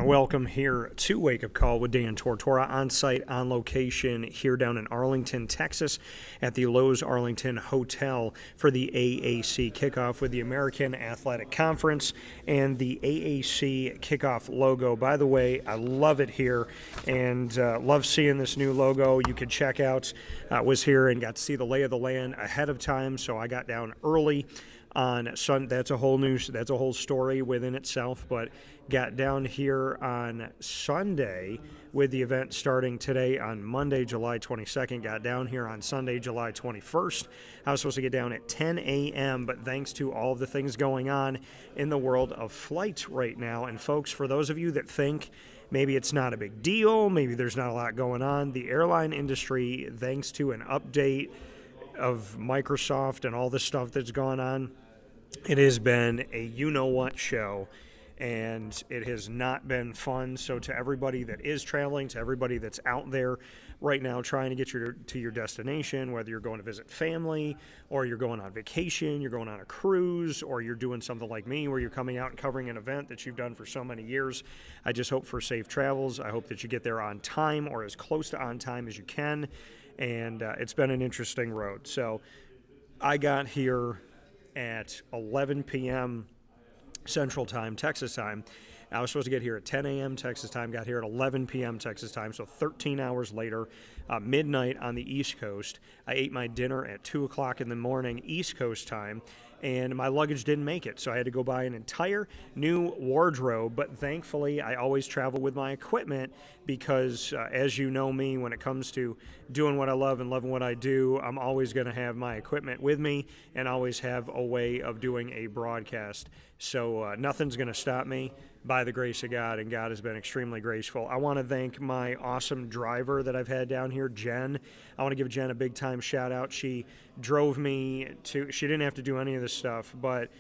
welcome here to Wake Up Call with Dan Tortora, on site, on location here down in Arlington, Texas, at the Lowe's Arlington Hotel for the AAC Kickoff with the American Athletic Conference and the AAC Kickoff logo. By the way, I love it here and love seeing this new logo. You can check out, was here and got to see the lay of the land ahead of time, so I got down early on Sunday. That's a whole story within itself, but got down here on Sunday with the event starting today on Monday, July 22nd. Got down here on Sunday, July 21st. I was supposed to get down at 10 a.m., but thanks to all of the things going on in the world of flights right now, and folks, for those of you that think maybe it's not a big deal, maybe there's not a lot going on, the airline industry, thanks to an update of Microsoft and all the stuff that's gone on, it has been a you-know-what show, and it has not been fun. So to everybody that is traveling, to everybody that's out there right now trying to get to your destination, whether you're going to visit family or you're going on vacation, you're going on a cruise, or you're doing something like me where you're coming out and covering an event that you've done for so many years, I just hope for safe travels. I hope that you get there on time or as close to on time as you can, and it's been an interesting road. So I got here at 11 p.m. Central Time, Texas time. I was supposed to get here at 10 a.m. Texas time, got here at 11 p.m. Texas time, so 13 hours later, midnight on the East Coast. I ate my dinner at 2 o'clock in the morning East Coast time, and my luggage didn't make it, so I had to go buy an entire new wardrobe. But thankfully, I always travel with my equipment because, as you know me, when it comes to doing what I love and loving what I do, I'm always going to have my equipment with me and always have a way of doing a broadcast. So nothing's going to stop me by the grace of God, and God has been extremely graceful. I want to thank my awesome driver that I've had down here, Jen. I want to give Jen a big-time shout-out. She drove me to – she didn't have to do any of this stuff, but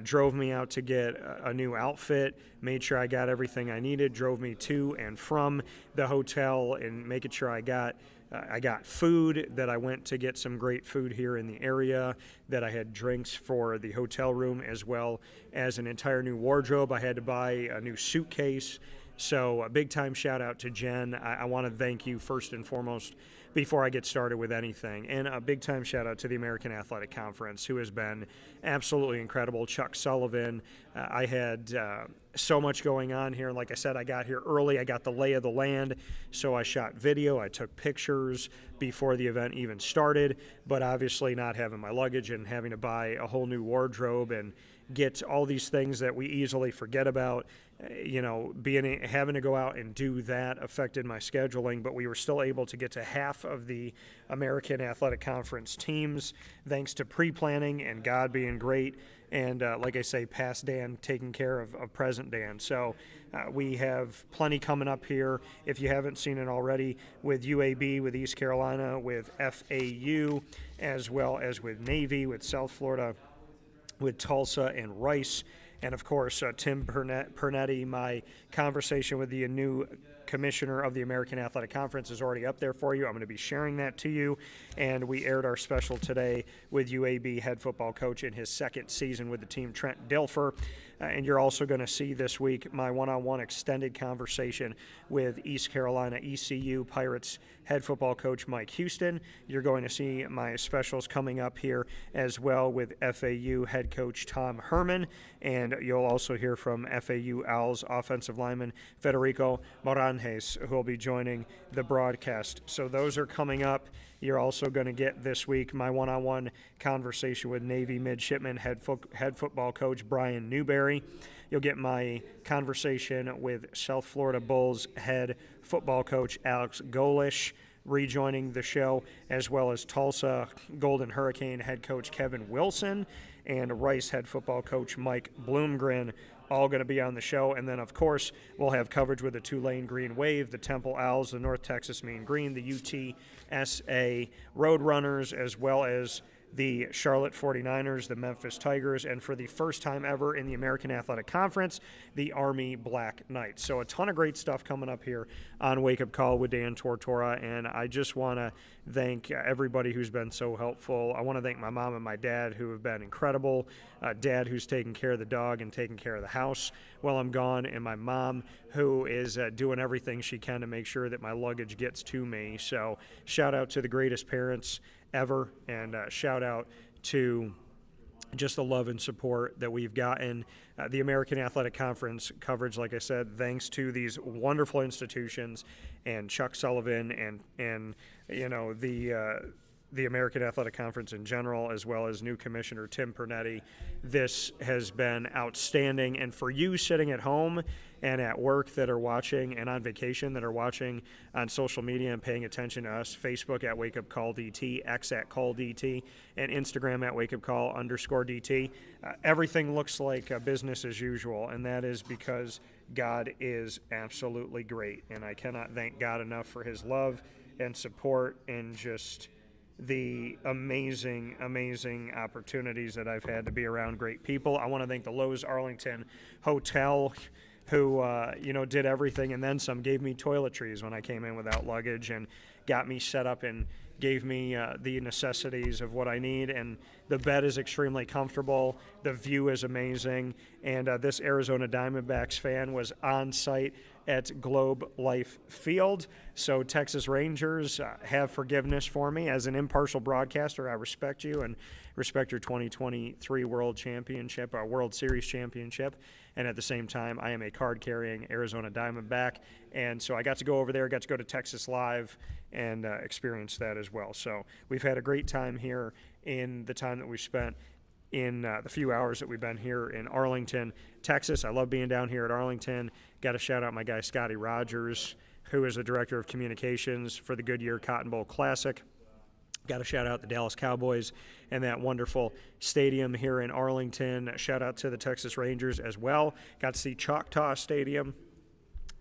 drove me out to get a new outfit, made sure I got everything I needed, drove me to and from the hotel, and making sure I got food, that I went to get some great food here in the area, that I had drinks for the hotel room, as well as an entire new wardrobe. I had to buy a new suitcase. So a big-time shout-out to Jen. I want to thank you first and foremost before I get started with anything. And a big-time shout-out to the American Athletic Conference, who has been absolutely incredible. Chuck Sullivan. I had so much going on here. Like I said, I got here early. I got the lay of the land, so I shot video. I took pictures before the event even started, but obviously not having my luggage and having to buy a whole new wardrobe and get all these things that we easily forget about, having to go out and do that affected my scheduling, but we were still able to get to half of the American Athletic Conference teams thanks to pre-planning and God being great, and like I say, past Dan taking care of present Dan. So we have plenty coming up here, if you haven't seen it already, with UAB, with East Carolina, with FAU, as well as with Navy, with South Florida, with Tulsa and Rice, and of course Tim Pernetti. My conversation with the new commissioner of the American Athletic Conference is already up there for you. I'm going to be sharing that to you, and we aired our special today with UAB head football coach in his second season with the team, Trent Dilfer. And you're also going to see this week my one-on-one extended conversation with East Carolina ECU Pirates head football coach Mike Houston. You're going to see my specials coming up here as well with FAU head coach Tom Herman, and you'll also hear from FAU Owls offensive lineman Federico Moranjes, who will be joining the broadcast. So those are coming up. You're also going to get this week my one-on-one conversation with Navy midshipman head football coach Brian Newberry. You'll get my conversation with South Florida Bulls head football coach Alex Golish rejoining the show, as well as Tulsa Golden Hurricane head coach Kevin Wilson and Rice head football coach Mike Bloomgren, all going to be on the show. And then, of course, we'll have coverage with the Tulane Green Wave, the Temple Owls, the North Texas Mean Green, the UTSA Roadrunners, as well as the Charlotte 49ers, the Memphis Tigers, and for the first time ever in the American Athletic Conference, the Army Black Knights. So a ton of great stuff coming up here on Wake Up Call with Dan Tortora, and I just want to thank everybody who's been so helpful. I want to thank my mom and my dad who have been incredible. Dad who's taking care of the dog and taking care of the house while I'm gone, and my mom who is doing everything she can to make sure that my luggage gets to me. So shout out to the greatest parents ever, and shout out to just the love and support that we've gotten. The American Athletic Conference coverage, like I said, thanks to these wonderful institutions and Chuck Sullivan and you know, the American Athletic Conference in general, as well as new commissioner Tim Pernetti. This has been outstanding. And for you sitting at home and at work that are watching, and on vacation that are watching on social media and paying attention to us, Facebook at Wake Up Call DT, X at Call DT, and Instagram at Wake Up Call _DT, everything looks like business as usual, and that is because God is absolutely great. And I cannot thank God enough for his love and support and just the amazing, amazing opportunities that I've had to be around great people. I want to thank the Lowe's Arlington Hotel, who did everything and then some, gave me toiletries when I came in without luggage and got me set up and gave me the necessities of what I need. And the bed is extremely comfortable. The view is amazing. And this Arizona Diamondbacks fan was on site at Globe Life Field. So Texas Rangers, have forgiveness for me. As an impartial broadcaster, I respect you and respect your 2023 World Series championship. And at the same time, I am a card-carrying Arizona Diamondback. And so I got to go over there, got to go to Texas Live and experience that as well. So we've had a great time here in the time that we've spent in the few hours that we've been here in Arlington, Texas. I love being down here at Arlington. Got to shout out my guy Scotty Rogers, who is the Director of Communications for the Goodyear Cotton Bowl Classic. Got to shout out the Dallas Cowboys and that wonderful stadium here in Arlington. Shout out to the Texas Rangers as well. Got to see Choctaw Stadium.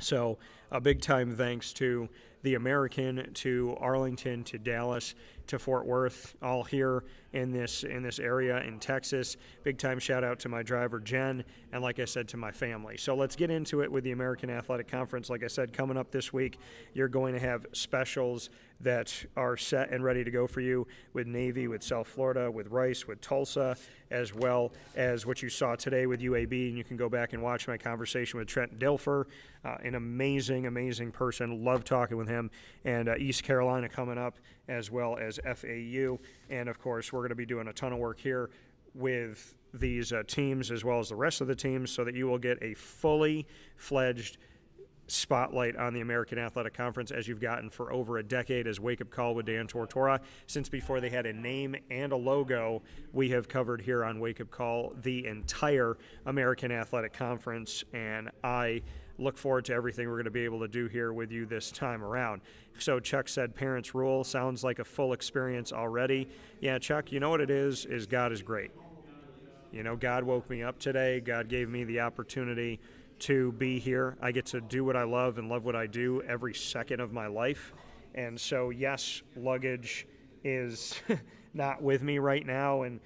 So a big time thanks to the American, to Arlington, to Dallas, to Fort Worth, all here in this area in Texas. Big time shout out to my driver Jen, and like I said, to my family. So let's get into it with the American Athletic Conference. Like I said, coming up this week, you're going to have specials that are set and ready to go for you with Navy, with South Florida, with Rice, with Tulsa, as well as what you saw today with UAB. And you can go back and watch my conversation with Trent Dilfer, an amazing, amazing person. Love talking with him. And East Carolina coming up, as well as FAU. And, of course, we're going to be doing a ton of work here with these teams as well as the rest of the teams so that you will get a fully fledged spotlight on the American Athletic Conference as you've gotten for over a decade as Wake Up Call with Dan Tortora. Since before they had a name and a logo, we have covered here on Wake Up Call the entire American Athletic Conference, and I look forward to everything we're going to be able to do here with you this time around. So Chuck said parents rule. Sounds like a full experience already. Yeah, Chuck, you know what it is God is great. You know, God woke me up today. God gave me the opportunity to be here. I get to do what I love and love what I do every second of my life. And so, yes, luggage is not with me right now. And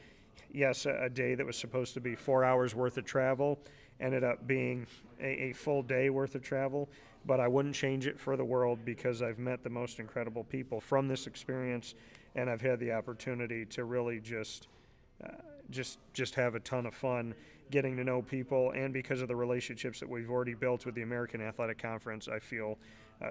yes, a day that was supposed to be 4 hours worth of travel ended up being a full day worth of travel. But I wouldn't change it for the world because I've met the most incredible people from this experience, and I've had the opportunity to really just have a ton of fun getting to know people. And because of the relationships that we've already built with the American Athletic Conference, I feel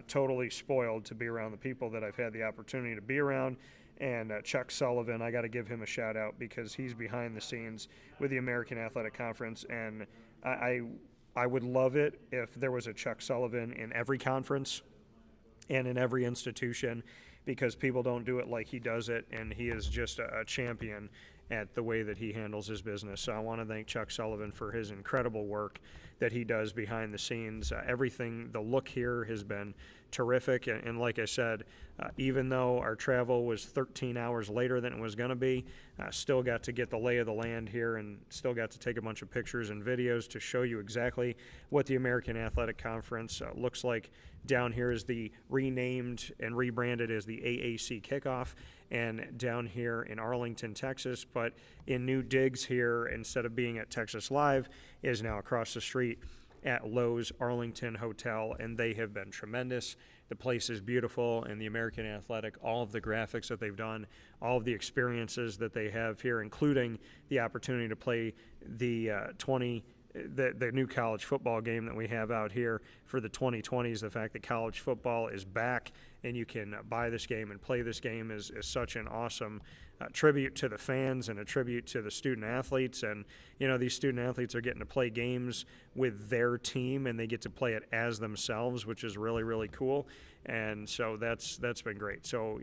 totally spoiled to be around the people that I've had the opportunity to be around. And Chuck Sullivan, I got to give him a shout out because he's behind the scenes with the American Athletic Conference, and I would love it if there was a Chuck Sullivan in every conference and in every institution, because people don't do it like he does it, and he is just a champion at the way that he handles his business. So I want to thank Chuck Sullivan for his incredible work that he does behind the scenes. Everything, the look here has been terrific. And like I said, even though our travel was 13 hours later than it was going to be, still got to get the lay of the land here and still got to take a bunch of pictures and videos to show you exactly what the American Athletic Conference looks like. Down here is the renamed and rebranded as the AAC Kickoff. and down here in Arlington, Texas, but in new digs here, instead of being at Texas Live, is now across the street at Lowe's Arlington Hotel, and they have been tremendous. The place is beautiful, and the American Athletic, all of the graphics that they've done, all of the experiences that they have here, including the opportunity to play the the new college football game that we have out here for the 2020s. The fact that college football is back and you can buy this game and play this game is such an awesome tribute to the fans and a tribute to the student athletes. And these student athletes are getting to play games with their team, and they get to play it as themselves, which is really, really cool. And so that's been great. So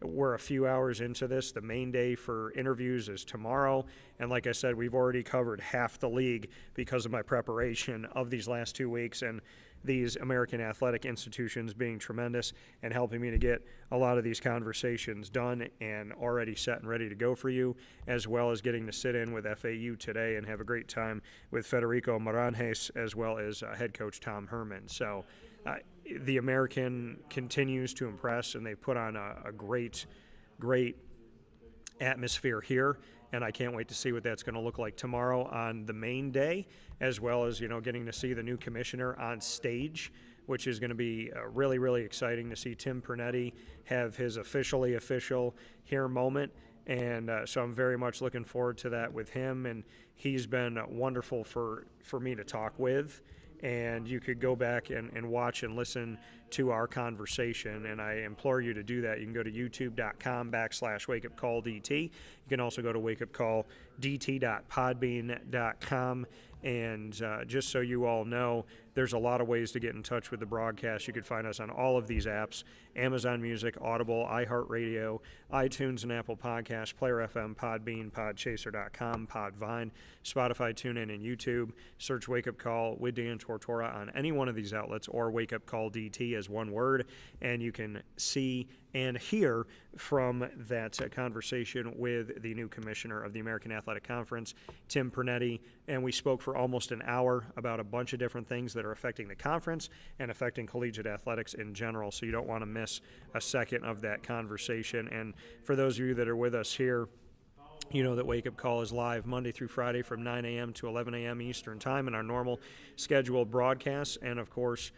we're a few hours into this. The main day for interviews is tomorrow, and like I said, we've already covered half the league because of my preparation of these last 2 weeks, and these American athletic institutions being tremendous and helping me to get a lot of these conversations done and already set and ready to go for you, as well as getting to sit in with FAU today and have a great time with Federico Maranjes as well as head coach Tom Herman. So the American continues to impress, and they've put on a great atmosphere here, and I can't wait to see what that's going to look like tomorrow on the main day, as well as getting to see the new commissioner on stage, which is going to be really, really exciting to see Tim Pernetti have his officially official here moment. And so I'm very much looking forward to that with him, and he's been wonderful for me to talk with. And you could go back and watch and listen to our conversation, and I implore you to do that. You can go to youtube.com/wakeupcalldt. You can also go to wakeupcalldt.podbean.com. And just so you all know, there's a lot of ways to get in touch with the broadcast. You can find us on all of these apps: Amazon Music, Audible, iHeartRadio, iTunes and Apple Podcasts, Player FM, Podbean, Podchaser.com, Podvine, Spotify, TuneIn, and YouTube. Search Wake Up Call with Dan Tortora on any one of these outlets, or Wake Up Call DT as one word, and you can see and hear from that conversation with the new commissioner of the American Athletic Conference, Tim Pernetti, and we spoke for almost an hour about a bunch of different things that are affecting the conference and affecting collegiate athletics in general, so you don't want to miss a second of that conversation. And for those of you that are with us here, you know that Wake Up Call is live Monday through Friday from 9 a.m. to 11 a.m. Eastern Time in our normal scheduled broadcasts. And, of course,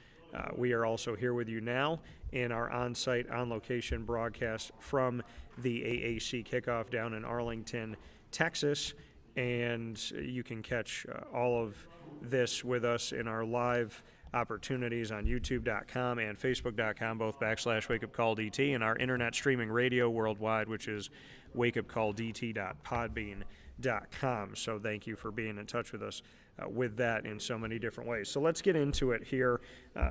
we are also here with you now in our on-site, on-location broadcast from the AAC Kickoff down in Arlington, Texas. And you can catch all of this with us in our live opportunities on youtube.com and facebook.com, both /wakeupcalldt, and our internet streaming radio worldwide, which is wakeupcalldt.podbean.com. So thank you for being in touch with us with that in so many different ways. So let's get into it here.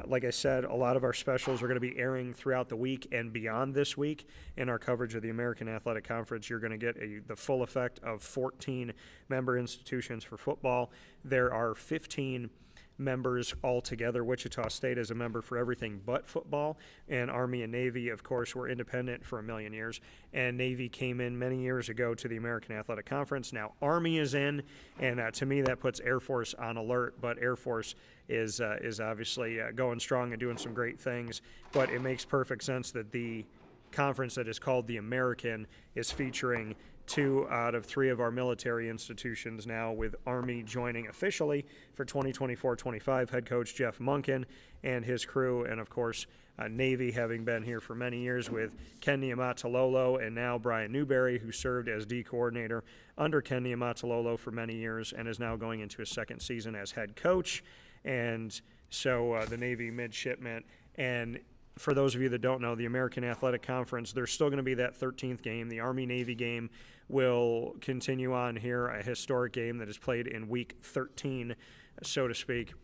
Like I said, a lot of our specials are going to be airing throughout the week and beyond this week in our coverage of the American Athletic Conference. You're going to get the full effect of 14 member institutions for football. There are 15 members altogether. Wichita State is a member for everything but football, and Army and Navy, of course, were independent for a million years, and Navy came in many years ago to the American Athletic Conference. Now Army is in, and to me that puts Air Force on alert, but Air Force is obviously going strong and doing some great things, but it makes perfect sense that the conference that is called the American is featuring 2 out of 3 of our military institutions now, with Army joining officially for 2024-25 head coach Jeff Monken and his crew, and of course Navy having been here for many years with Ken Niumatalolo and now Brian Newberry, who served as D coordinator under Ken Niumatalolo for many years and is now going into his second season as head coach. And so the Navy midshipmen. And for those of you that don't know, the American Athletic Conference, there's still going to be that 13th game. The Army-Navy game will continue on here, a historic game that is played in week 13, so to speak.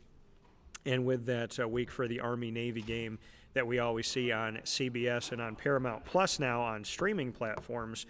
And with that week for the Army-Navy game that we always see on CBS and on Paramount Plus now on streaming platforms,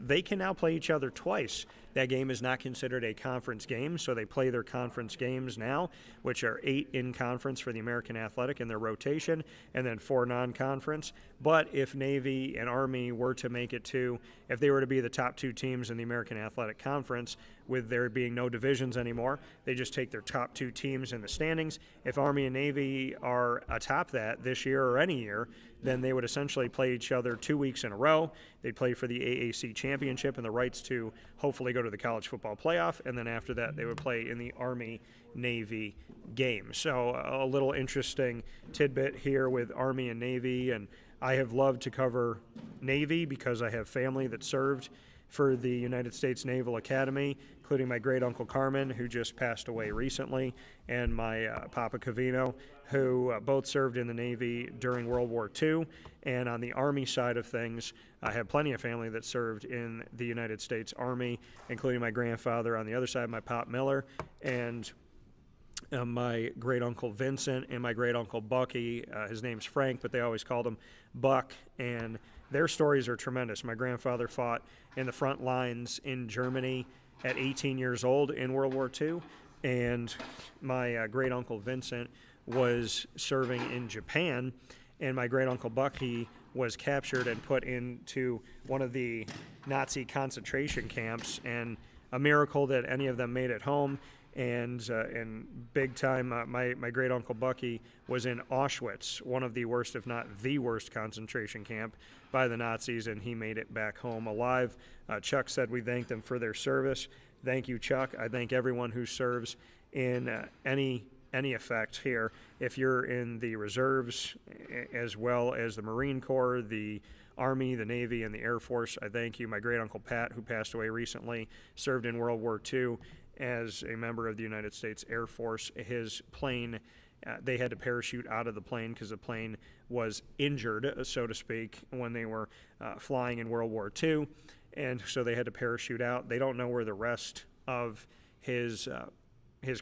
they can now play each other twice. That game is not considered a conference game, so they play their conference games now, which are 8 in conference for the American Athletic in their rotation, and then 4 non-conference. But if Navy and Army were to make it to, if they were to be the top 2 teams in the American Athletic Conference, with there being no divisions anymore, they just take their top 2 teams in the standings. If Army and Navy are atop that this year or any year, then they would essentially play each other 2 weeks in a row. They'd play for the AAC championship and the rights to hopefully go to the college football playoff, and then after that they would play in the Army-Navy game. So a little interesting tidbit here with Army and Navy, and I have loved to cover Navy because I have family that served for the United States Naval Academy, including my great-uncle Carmen, who just passed away recently, and my Papa Cavino, who both served in the Navy during World War II. And on the Army side of things, I have plenty of family that served in the United States Army, including my grandfather on the other side, my Pop Miller, and my great-uncle Vincent and my great-uncle Bucky. His name's Frank, but they always called him Buck, and their stories are tremendous. My grandfather fought in the front lines in Germany at 18 years old in World War II, and my great-uncle Vincent was serving in Japan, and my great-uncle Bucky was captured and put into one of the Nazi concentration camps, and a miracle that any of them made it home. And big time, my great-uncle Bucky was in Auschwitz, one of the worst, if not the worst, concentration camp by the Nazis, and he made it back home alive. Chuck said we thank them for their service. Thank you, Chuck. I thank everyone who serves in any effect here. If you're in the reserves, as well as the Marine Corps, the Army, the Navy, and the Air Force, I thank you. My great-uncle Pat, who passed away recently, served in World War II as a member of the United States Air Force. His plane, they had to parachute out of the plane because the plane was injured, so to speak, when they were flying in World War II, and so they had to parachute out. They don't know where the rest of his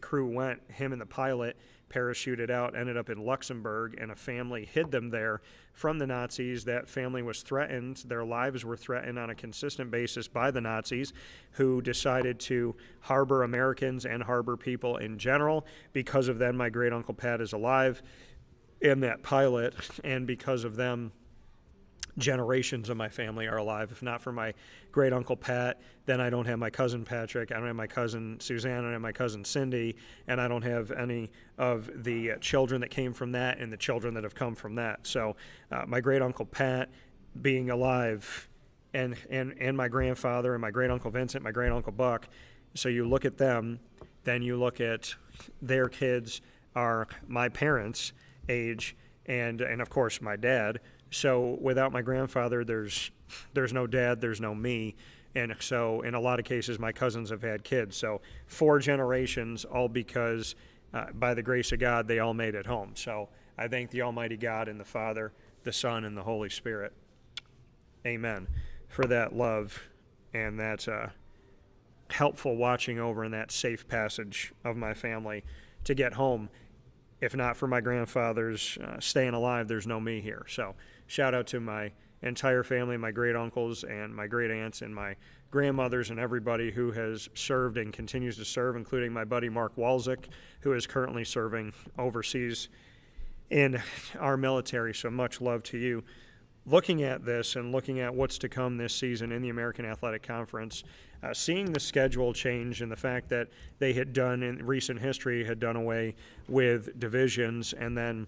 crew went. Him and the pilot parachuted out, ended up in Luxembourg, and a family hid them there from the Nazis. That family was threatened. Their lives were threatened on a consistent basis by the Nazis, who decided to harbor Americans and harbor people in general. Because of them, my great-uncle Pat is alive, and that pilot, and because of them, generations of my family are alive. If not for my great-uncle Pat, then I don't have my cousin Patrick, I don't have my cousin Suzanne, I don't have my cousin Cindy, and I don't have any of the children that came from that and the children that have come from that. So my great-uncle Pat being alive, and my grandfather and my great-uncle Vincent, my great-uncle Buck, so you look at them, then you look at their kids are my parents' age, and of course my dad. So without my grandfather, there's no dad, there's no me. And so in a lot of cases, my cousins have had kids. So 4 generations, all because by the grace of God, they all made it home. So I thank the Almighty God and the Father, the Son, and the Holy Spirit. Amen. For that love and that helpful watching over and that safe passage of my family to get home. If not for my grandfather's staying alive, there's no me here. So shout out to my entire family, my great uncles and my great aunts and my grandmothers and everybody who has served and continues to serve, including my buddy Mark Walczyk, who is currently serving overseas in our military. So much love to you. Looking at this and looking at what's to come this season in the American Athletic Conference, seeing the schedule change and the fact that they had done in recent history, had done away with divisions and then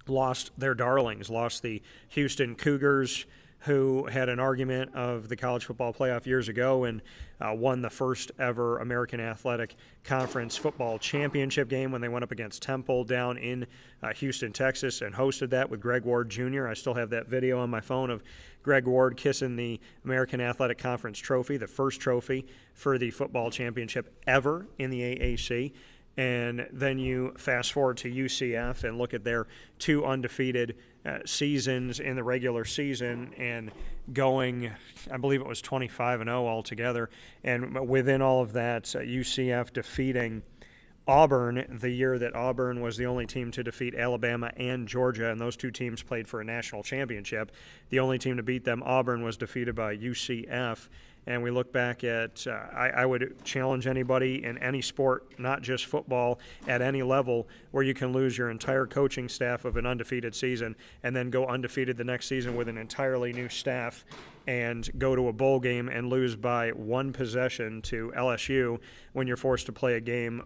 lost their darlings, lost the Houston Cougars, who had an argument of the college football playoff years ago and won the first ever American Athletic Conference football championship game when they went up against Temple down in Houston, Texas, and hosted that with Greg Ward Jr. I still have that video on my phone of Greg Ward kissing the American Athletic Conference trophy, the first trophy for the football championship ever in the AAC. And then you fast forward to UCF and look at their 2 undefeated seasons in the regular season and going, I believe it was 25-0 altogether. And within all of that, UCF defeating Auburn the year that Auburn was the only team to defeat Alabama and Georgia, and those 2 teams played for a national championship. The only team to beat them, Auburn, was defeated by UCF and we look back at, I would challenge anybody in any sport, not just football, at any level, where you can lose your entire coaching staff of an undefeated season and then go undefeated the next season with an entirely new staff and go to a bowl game and lose by one possession to LSU when you're forced to play a game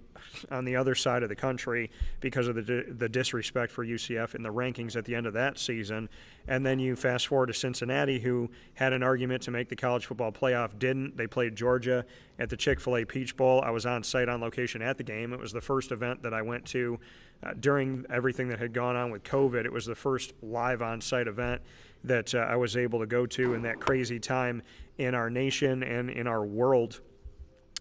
on the other side of the country because of the disrespect for UCF in the rankings at the end of that season. And then you fast forward to Cincinnati, who had an argument to make the college football playoff, didn't. They played Georgia at the Chick-fil-A Peach Bowl. I was on site on location at the game. It was the first event that I went to during everything that had gone on with COVID. It was the first live on-site event that I was able to go to in that crazy time in our nation and in our world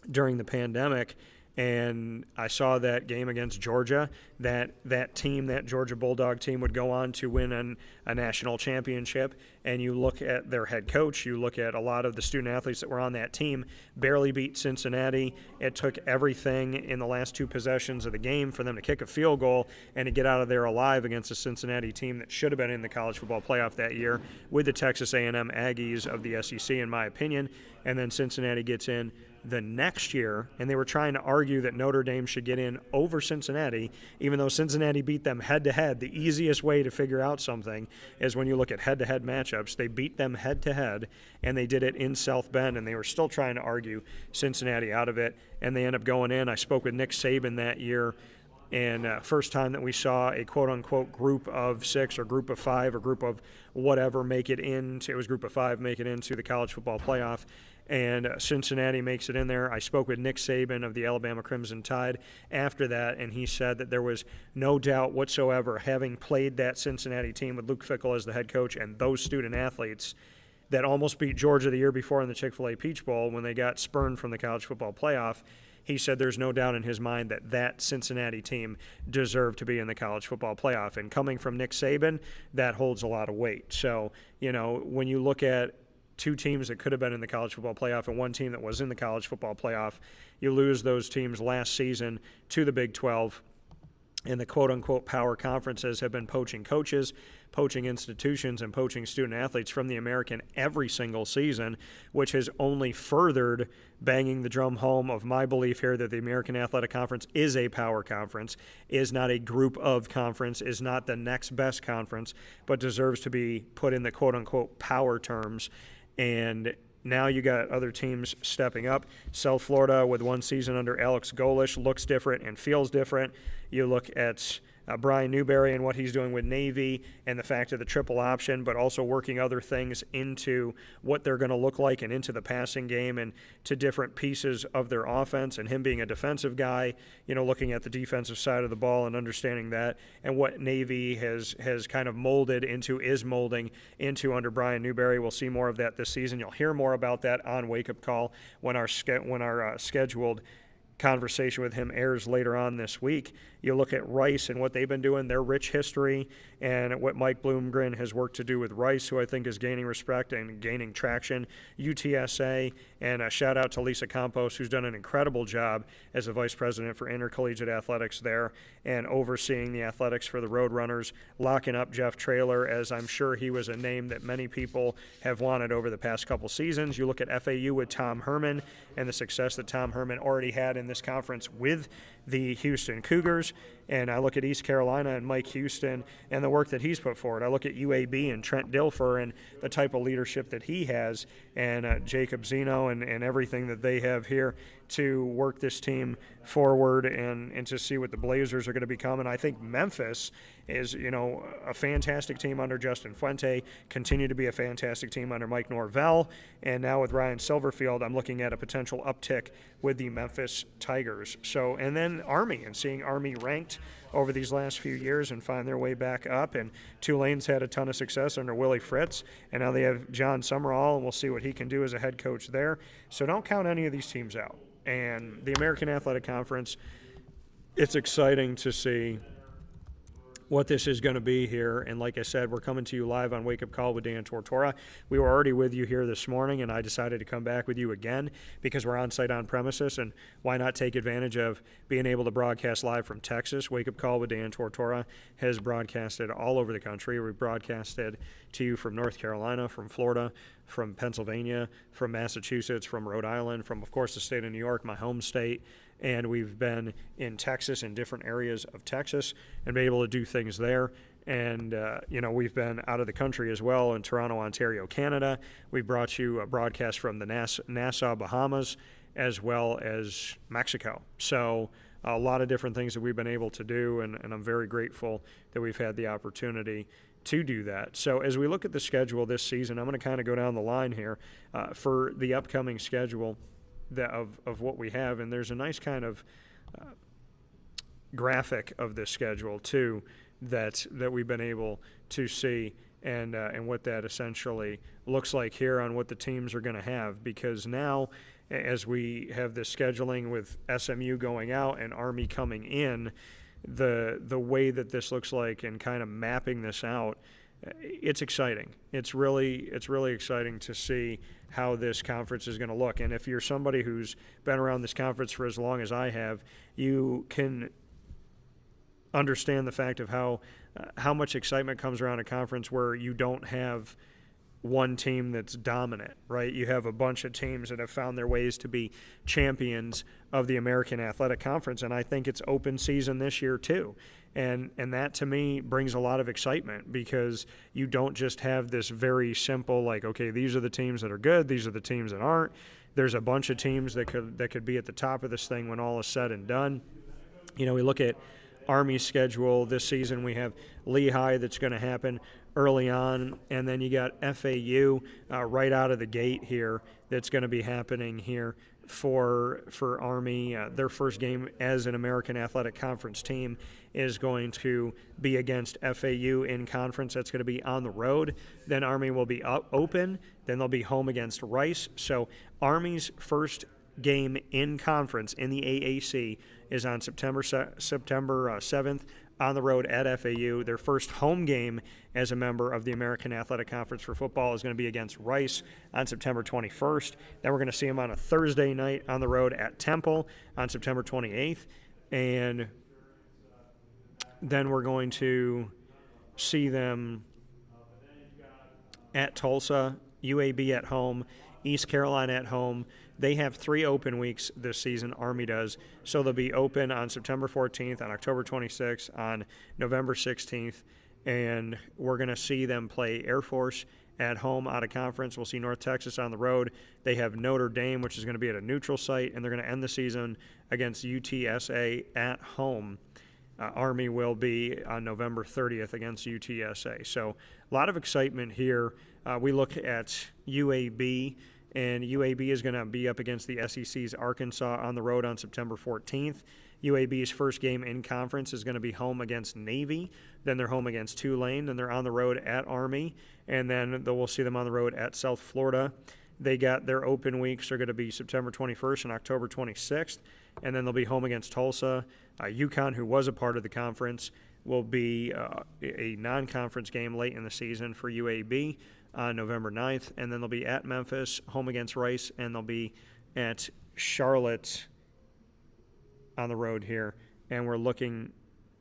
during the pandemic. And I saw that game against Georgia, that team, that Georgia Bulldog team, would go on to win a national championship. And you look at their head coach, you look at a lot of the student athletes that were on that team, barely beat Cincinnati. It took everything in the last two possessions of the game for them to kick a field goal and to get out of there alive against a Cincinnati team that should have been in the college football playoff that year with the Texas A&M Aggies of the SEC, in my opinion. And then Cincinnati gets in the next year, and they were trying to argue that Notre Dame should get in over Cincinnati, even though Cincinnati beat them head-to-head. The easiest way to figure out something is when you look at head-to-head matchups. They beat them head-to-head, and they did it in South Bend, and they were still trying to argue Cincinnati out of it, and they end up going in. I spoke with Nick Saban that year, and first time that we saw a quote-unquote group of six or group of five or group of whatever make it into, it was group of five, make it into the college football playoff. And Cincinnati makes it in there. I spoke with Nick Saban of the Alabama Crimson Tide after that, and he said that there was no doubt whatsoever, having played that Cincinnati team with Luke Fickell as the head coach and those student athletes that almost beat Georgia the year before in the Chick-fil-A Peach Bowl when they got spurned from the college football playoff. He said there's no doubt in his mind that that Cincinnati team deserved to be in the college football playoff. And coming from Nick Saban, that holds a lot of weight. So, when you look at two teams that could have been in the college football playoff and one team that was in the college football playoff, you lose those teams last season to the Big 12. And the quote-unquote power conferences have been poaching coaches, poaching institutions, and poaching student athletes from the American every single season, which has only furthered banging the drum home of my belief here that the American Athletic Conference is a power conference, is not a group of conference, is not the next best conference, but deserves to be put in the quote-unquote power terms. And now you got other teams stepping up. South Florida, with one season under Alex Golish, looks different and feels different. You look at Brian Newberry and what he's doing with Navy and the fact of the triple option, but also working other things into what they're going to look like and into the passing game and to different pieces of their offense, and him being a defensive guy, looking at the defensive side of the ball and understanding that, and what Navy has kind of is molding into under Brian Newberry. We'll see more of that this season. You'll hear more about that on Wake Up Call when our scheduled conversation with him airs later on this week. You look at Rice and what they've been doing, their rich history, and what Mike Bloomgren has worked to do with Rice, who I think is gaining respect and gaining traction. UTSA, and a shout out to Lisa Campos, who's done an incredible job as a vice president for intercollegiate athletics there and overseeing the athletics for the Roadrunners, locking up Jeff Traylor, as I'm sure he was a name that many people have wanted over the past couple seasons. You look at FAU with Tom Herman and the success that Tom Herman already had in this conference with the Houston Cougars, and I look at East Carolina and Mike Houston and the work that he's put forward. I look at UAB and Trent Dilfer and the type of leadership that he has, and Jacob Zeno and everything that they have here to work this team forward and to see what the Blazers are going to become. And I think Memphis is, a fantastic team under Justin Fuente, continue to be a fantastic team under Mike Norvell, and now with Ryan Silverfield, I'm looking at a potential uptick with the Memphis Tigers. So, and then Army, and seeing Army ranked over these last few years and find their way back up, and Tulane's had a ton of success under Willie Fritz, and now they have John Summerall, and we'll see what he can do as a head coach there. So don't count any of these teams out. And the American Athletic Conference, it's exciting to see what this is going to be here. And like I said, we're coming to you live on Wake Up Call with Dan Tortora. We were already with you here this morning, and I decided to come back with you again because we're on site on premises, and why not take advantage of being able to broadcast live from Texas? Wake Up Call with Dan Tortora has broadcasted all over the country. We've broadcasted to you from North Carolina, from Florida, from Pennsylvania, from Massachusetts, from Rhode Island, from, of course, the state of New York, my home state. And we've been in Texas, in different areas of Texas, and been able to do things there. And, we've been out of the country as well in Toronto, Ontario, Canada. We brought you a broadcast from the Nassau, Bahamas, as well as Mexico. So a lot of different things that we've been able to do, and I'm very grateful that we've had the opportunity to do that. So as we look at the schedule this season, I'm going to kind of go down the line here for the upcoming schedule of what we have, and there's a nice kind of graphic of this schedule too that we've been able to see, and what that essentially looks like here on what the teams are going to have, because now as we have this scheduling with SMU going out and Army coming in, the way that this looks like and kind of mapping this out, it's exciting. It's really exciting to see how this conference is going to look. And if you're somebody who's been around this conference for as long as I have, you can understand the fact of how much excitement comes around a conference where you don't have one team that's dominant, right? You have a bunch of teams that have found their ways to be champions of the American Athletic Conference, and I think it's open season this year too. And that to me brings a lot of excitement, because you don't just have this very simple, like, okay, these are the teams that are good, these are the teams that aren't. There's a bunch of teams that could be at the top of this thing when all is said and done. We look at Army's schedule this season. We have Lehigh that's going to happen early on, and then you got FAU right out of the gate here that's going to be happening here for Army. Their first game as an American Athletic Conference team is going to be against FAU in conference. That's going to be on the road. Then Army will be open. Then they'll be home against Rice. So Army's first game in conference in the AAC is on September 7th on the road at FAU. Their first home game as a member of the American Athletic Conference for football is going to be against Rice on September 21st. Then we're going to see them on a Thursday night on the road at Temple on September 28th. And then we're going to see them at Tulsa, UAB at home, East Carolina at home. They have 3 open weeks this season, Army does. So they'll be open on September 14th, on October 26th, on November 16th. And we're going to see them play Air Force at home out of conference. We'll see North Texas on the road. They have Notre Dame, which is going to be at a neutral site, and they're going to end the season against UTSA at home. Army will be on November 30th against UTSA. So a lot of excitement here. We look at UAB, and UAB is going to be up against the SEC's Arkansas on the road on September 14th. UAB's first game in conference is going to be home against Navy. Then they're home against Tulane. Then they're on the road at Army. And then we'll see them on the road at South Florida. They got their open weeks are going to be September 21st and October 26th. And then they'll be home against Tulsa. UConn, who was a part of the conference, will be a non-conference game late in the season for UAB on November 9th. And then they'll be at Memphis, home against Rice, and they'll be at Charlotte on the road here. And we're looking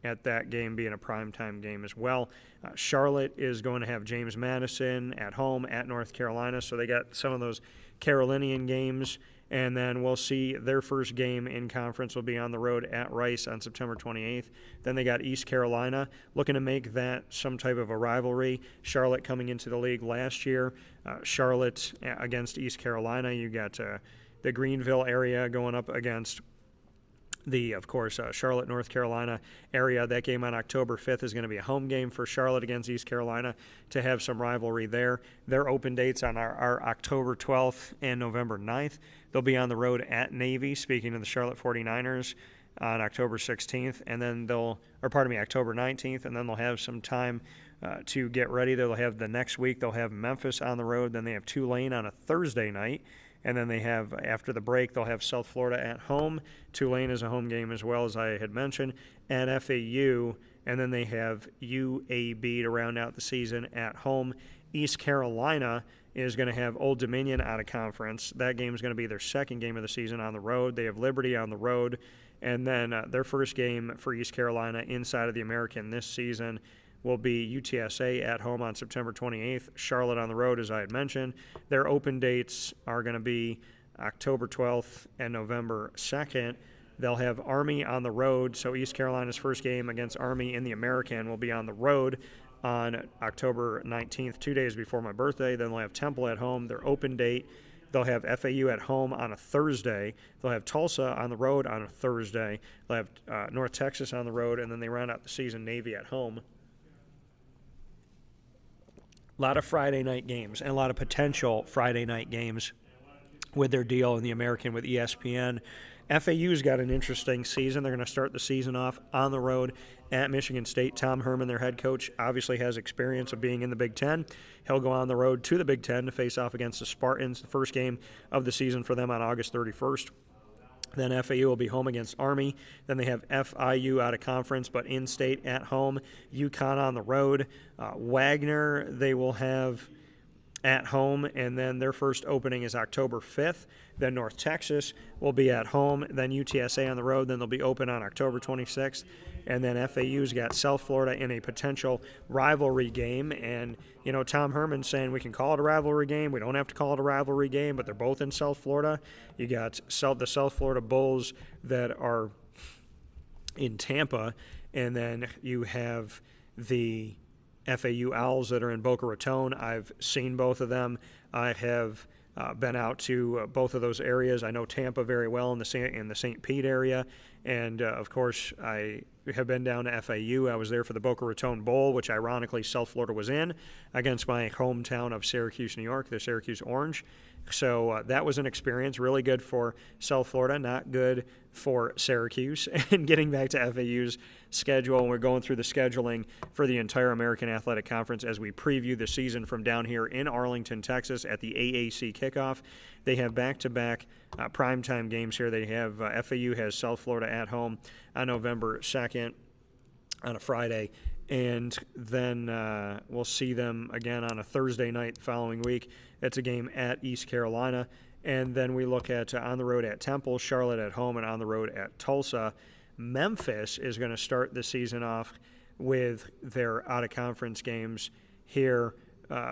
at that game being a primetime game as well. Charlotte is going to have James Madison at home at North Carolina, so they got some of those Carolinian games. And then we'll see their first game in conference will be on the road at Rice on September 28th. Then they got East Carolina, looking to make that some type of a rivalry. Charlotte coming into the league last year. Charlotte against East Carolina. You got the Greenville area going up against the, of course, Charlotte, North Carolina area. That game on October 5th is going to be a home game for Charlotte against East Carolina to have some rivalry there. Their open dates on our October 12th and November 9th. They'll be on the road at Navy, speaking of the Charlotte 49ers, on October 16th, and then October 19th, and then they'll have some time to get ready. They'll have the next week, they'll have Memphis on the road, then they have Tulane on a Thursday night, and then they have, after the break, they'll have South Florida at home. Tulane is a home game as well, as I had mentioned. And FAU and then they have UAB to round out the season at home. East Carolina is going to have Old Dominion out of conference. That game is going to be their second game of the season on the road. They have Liberty on the road, and then their first game for East Carolina inside of the American this season will be UTSA at home on September 28th, Charlotte on the road, as I had mentioned. Their open dates are going to be October 12th and November 2nd. They'll have Army on the road, so East Carolina's first game against Army in the American will be on the road on October 19th, 2 days before my birthday. Then they'll have Temple at home, their open date. They'll have FAU at home on a Thursday. They'll have Tulsa on the road on a Thursday. They'll have North Texas on the road, and then they round out the season Navy at home. A lot of Friday night games and a lot of potential Friday night games with their deal in the American with ESPN. FAU's got an interesting season. They're going to start the season off on the road at Michigan State. Tom Herman, their head coach, obviously has experience of being in the Big Ten. He'll go on the road to the Big Ten to face off against the Spartans, the first game of the season for them on August 31st. Then FAU will be home against Army. Then they have FIU out of conference, but in-state at home. UConn on the road. Wagner they will have at home, and then their first opening is October 5th. Then North Texas will be at home. Then UTSA on the road. Then they'll be open on October 26th. And then FAU's got South Florida in a potential rivalry game. And, you know, Tom Herman's saying we can call it a rivalry game. We don't have to call it a rivalry game, but they're both in South Florida. You got the South Florida Bulls that are in Tampa, and then you have the FAU Owls that are in Boca Raton. I've seen both of them. I have been out to both of those areas. I know Tampa very well in the St. Pete area, and of course I have been down to FAU. I was there for the Boca Raton Bowl, which ironically South Florida was in, against my hometown of Syracuse, New York, the Syracuse Orange. So that was an experience, really good for South Florida, not good for Syracuse. And getting back to FAU's schedule, and we're going through the scheduling for the entire American Athletic Conference as we preview the season from down here in Arlington, Texas at the AAC Kickoff. They have back-to-back primetime games here. They have FAU has South Florida at home on November 2nd on a Friday. And then we'll see them again on a Thursday night the following week. It's a game at East Carolina. And then we look at on the road at Temple, Charlotte at home, and on the road at Tulsa. Memphis is going to start the season off with their out-of-conference games here.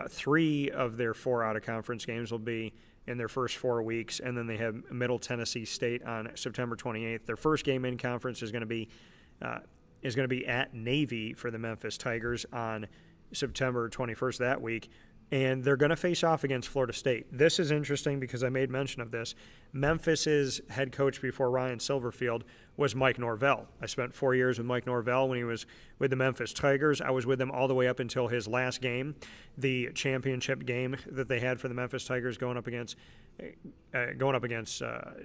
3 of their 4 out-of-conference games will be in their first 4 weeks. And then they have Middle Tennessee State on September 28th. Their first game in conference is going to be at Navy for the Memphis Tigers on September 21st that week. And they're going to face off against Florida State. This is interesting because I made mention of this. Memphis's head coach before Ryan Silverfield was Mike Norvell. I spent 4 years with Mike Norvell when he was with the Memphis Tigers. I was with him all the way up until his last game, the championship game that they had for the Memphis Tigers going up against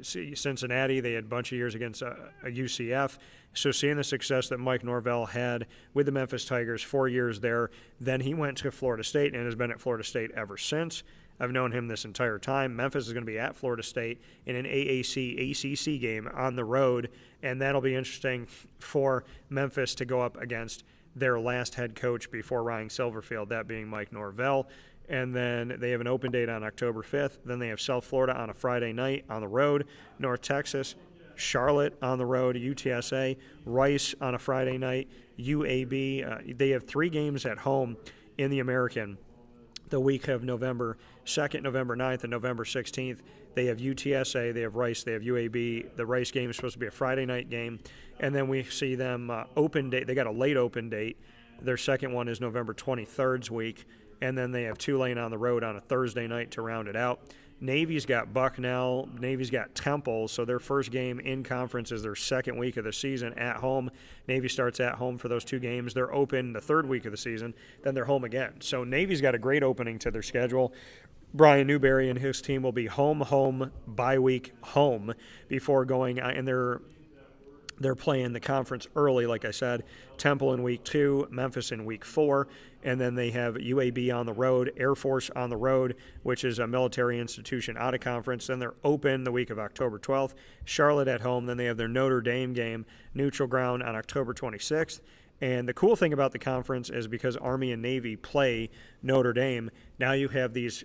Cincinnati. They had a bunch of years against a UCF. So seeing the success that Mike Norvell had with the Memphis Tigers, 4 years there, then he went to Florida State and has been at Florida State ever since. I've known him this entire time. Memphis is going to be at Florida State in an AAC ACC game on the road, and that'll be interesting for Memphis to go up against their last head coach before Ryan Silverfield, that being Mike Norvell. And then they have an open date on October 5th. Then they have South Florida on a Friday night on the road, North Texas, Charlotte on the road, UTSA, Rice on a Friday night, UAB. They have 3 games at home in the American the week of November 2nd, November 9th, and November 16th. They have UTSA, they have Rice, they have UAB. The Rice game is supposed to be a Friday night game. And then we see them open date. They got a late open date. Their second one is November 23rd's week. And then they have Tulane on the road on a Thursday night to round it out. Navy's got Bucknell. Navy's got Temple. So their first game in conference is their second week of the season at home. Navy starts at home for those 2 games. They're open the third week of the season. Then they're home again. So Navy's got a great opening to their schedule. Brian Newberry and his team will be home, bye week, home before going, and they're playing the conference early, like I said. Temple in week 2, Memphis in week 4, and then they have UAB on the road, Air Force on the road, which is a military institution out of conference. Then they're open the week of October 12th, Charlotte at home. Then they have their Notre Dame game, neutral ground, on October 26th. And the cool thing about the conference is because Army and Navy play Notre Dame, now you have these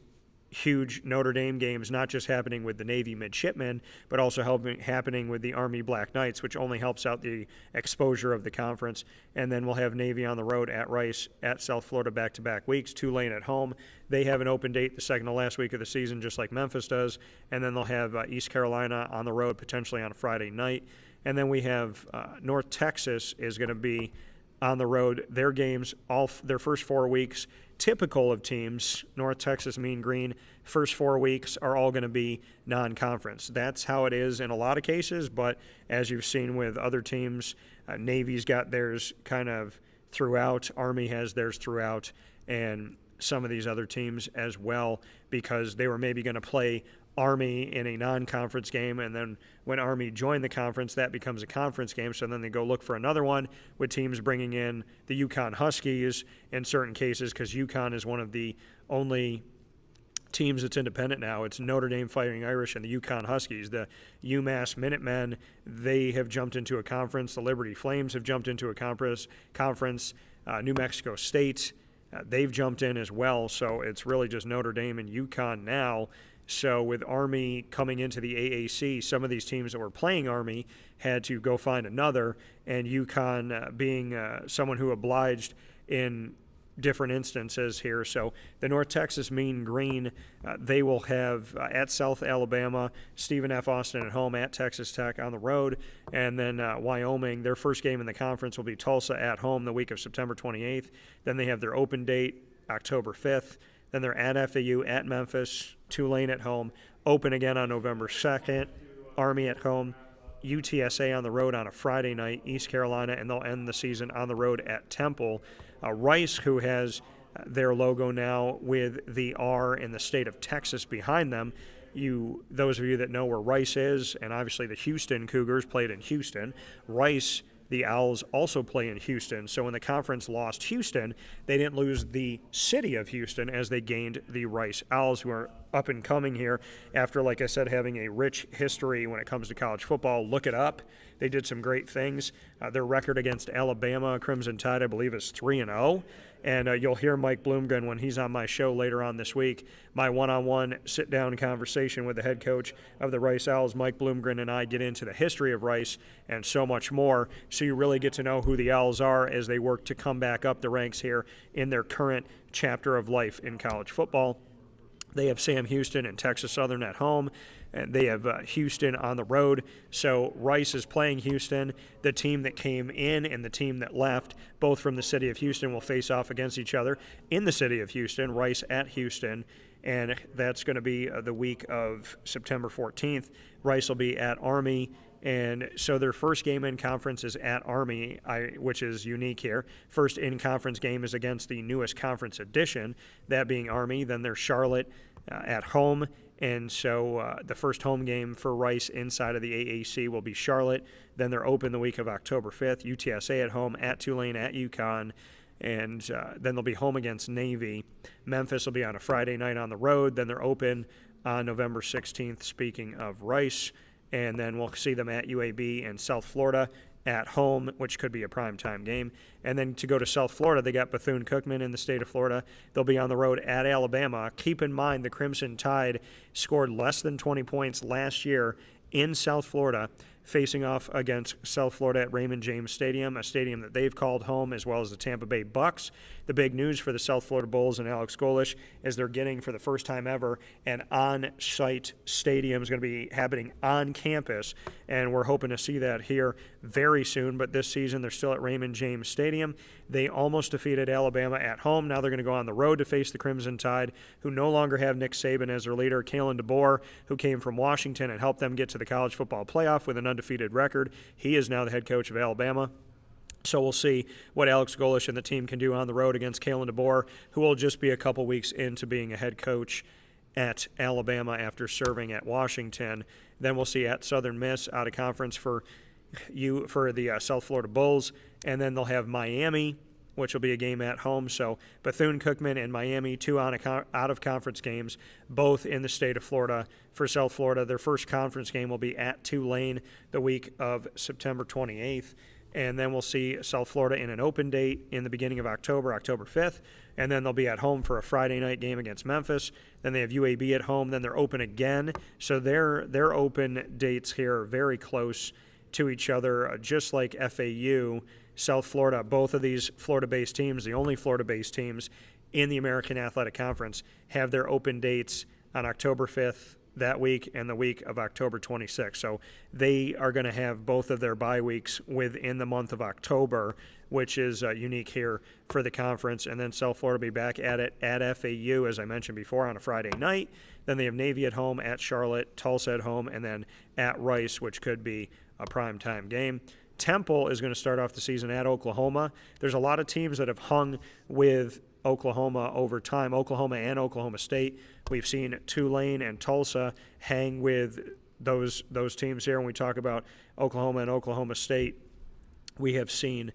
huge Notre Dame games not just happening with the Navy midshipmen, but also happening with the Army Black Knights, which only helps out the exposure of the conference. And then we'll have Navy on the road at Rice, at South Florida back-to-back weeks, Tulane at home. They have an open date the second to last week of the season, just like Memphis does. And then they'll have East Carolina on the road, potentially on a Friday night. And then we have North Texas is going to be on the road. Their games, their first 4 weeks, typical of teams, North Texas, Mean Green, first 4 weeks are all going to be non-conference. That's how it is in a lot of cases, but as you've seen with other teams, Navy's got theirs kind of throughout, Army has theirs throughout, and some of these other teams as well, because they were maybe going to play Army in a non-conference game, and then when Army joined the conference, that becomes a conference game, so then they go look for another one with teams bringing in the Yukon Huskies in certain cases, because Yukon is one of the only teams that's independent now. It's Notre Dame Fighting Irish and the Yukon Huskies. The UMass Minutemen, they have jumped into a conference. The Liberty Flames have jumped into a conference. New Mexico State, they've jumped in as well, so it's really just Notre Dame and Yukon now. So with Army coming into the AAC, some of these teams that were playing Army had to go find another, and Yukon being someone who obliged in different instances here. So the North Texas Mean Green, they will have at South Alabama, Stephen F. Austin at home, at Texas Tech on the road, and then Wyoming, their first game in the conference will be Tulsa at home the week of September 28th. Then they have their open date October 5th. Then they're at FAU, at Memphis, Tulane at home, open again on November 2nd, Army at home, UTSA on the road on a Friday night, East Carolina, and they'll end the season on the road at Temple. Rice, who has their logo now with the R in the state of Texas behind them, those of you that know where Rice is, and obviously the Houston Cougars played in Houston, Rice, the Owls, also play in Houston. So when the conference lost Houston, they didn't lose the city of Houston as they gained the Rice Owls, who are up and coming here after, like I said, having a rich history when it comes to college football. Look it up. They did some great things. Their record against Alabama, Crimson Tide, I believe, is 3-0. And you'll hear Mike Bloomgren when he's on my show later on this week, my one-on-one sit-down conversation with the head coach of the Rice Owls. Mike Bloomgren and I get into the history of Rice and so much more, so you really get to know who the Owls are as they work to come back up the ranks here in their current chapter of life in college football. They have Sam Houston and Texas Southern at home, and they have Houston on the road. So Rice is playing Houston. The team that came in and the team that left, both from the city of Houston, will face off against each other in the city of Houston, Rice at Houston, and that's going to be the week of September 14th. Rice will be at Army. And so their first game in conference is at Army, which is unique here. First in-conference game is against the newest conference edition, that being Army. Then there's Charlotte at home. And so the first home game for Rice inside of the AAC will be Charlotte. Then they're open the week of October 5th. UTSA at home, at Tulane, at UConn. And then they'll be home against Navy. Memphis will be on a Friday night on the road. Then they're open on November 16th, speaking of Rice. And then we'll see them at UAB and South Florida at home, which could be a primetime game. And then to go to South Florida, they got Bethune-Cookman in the state of Florida. They'll be on the road at Alabama. Keep in mind the Crimson Tide scored less than 20 points last year in South Florida, facing off against South Florida at Raymond James Stadium, a stadium that they've called home, as well as the Tampa Bay Bucks. The big news for the South Florida Bulls and Alex Golish is they're getting, for the first time ever, an on-site stadium. Is going to be happening on campus, and we're hoping to see that here very soon. But this season, they're still at Raymond James Stadium. They almost defeated Alabama at home. Now they're going to go on the road to face the Crimson Tide, who no longer have Nick Saban as their leader. Kalen DeBoer, who came from Washington and helped them get to the college football playoff with an undefeated record. He is now the head coach of Alabama. So we'll see what Alex Golish and the team can do on the road against Kalen DeBoer, who will just be a couple weeks into being a head coach at Alabama after serving at Washington. Then we'll see at Southern Miss out of conference for the South Florida Bulls. And then they'll have Miami, which will be a game at home. So Bethune-Cookman and Miami, two out-of-conference games, both in the state of Florida. For South Florida, their first conference game will be at Tulane the week of September 28th. and then we'll see South Florida in an open date in the beginning of October, October 5th, and then they'll be at home for a Friday night game against Memphis. Then they have UAB at home, then they're open again. So their open dates here are very close to each other, just like FAU, South Florida. Both of these Florida-based teams, the only Florida-based teams in the American Athletic Conference, have their open dates on October 5th that week and the week of October 26th. So they are going to have both of their bye weeks within the month of October, which is unique here for the conference. And then South Florida will be back at it at FAU, as I mentioned before, on a Friday night. Then they have Navy at home, at Charlotte, Tulsa at home, and then at Rice, which could be a primetime game. Temple is going to start off the season at Oklahoma. There's a lot of teams that have hung with Oklahoma over time, Oklahoma and Oklahoma State. We've seen Tulane and Tulsa hang with those teams here. When we talk about Oklahoma and Oklahoma State, we have seen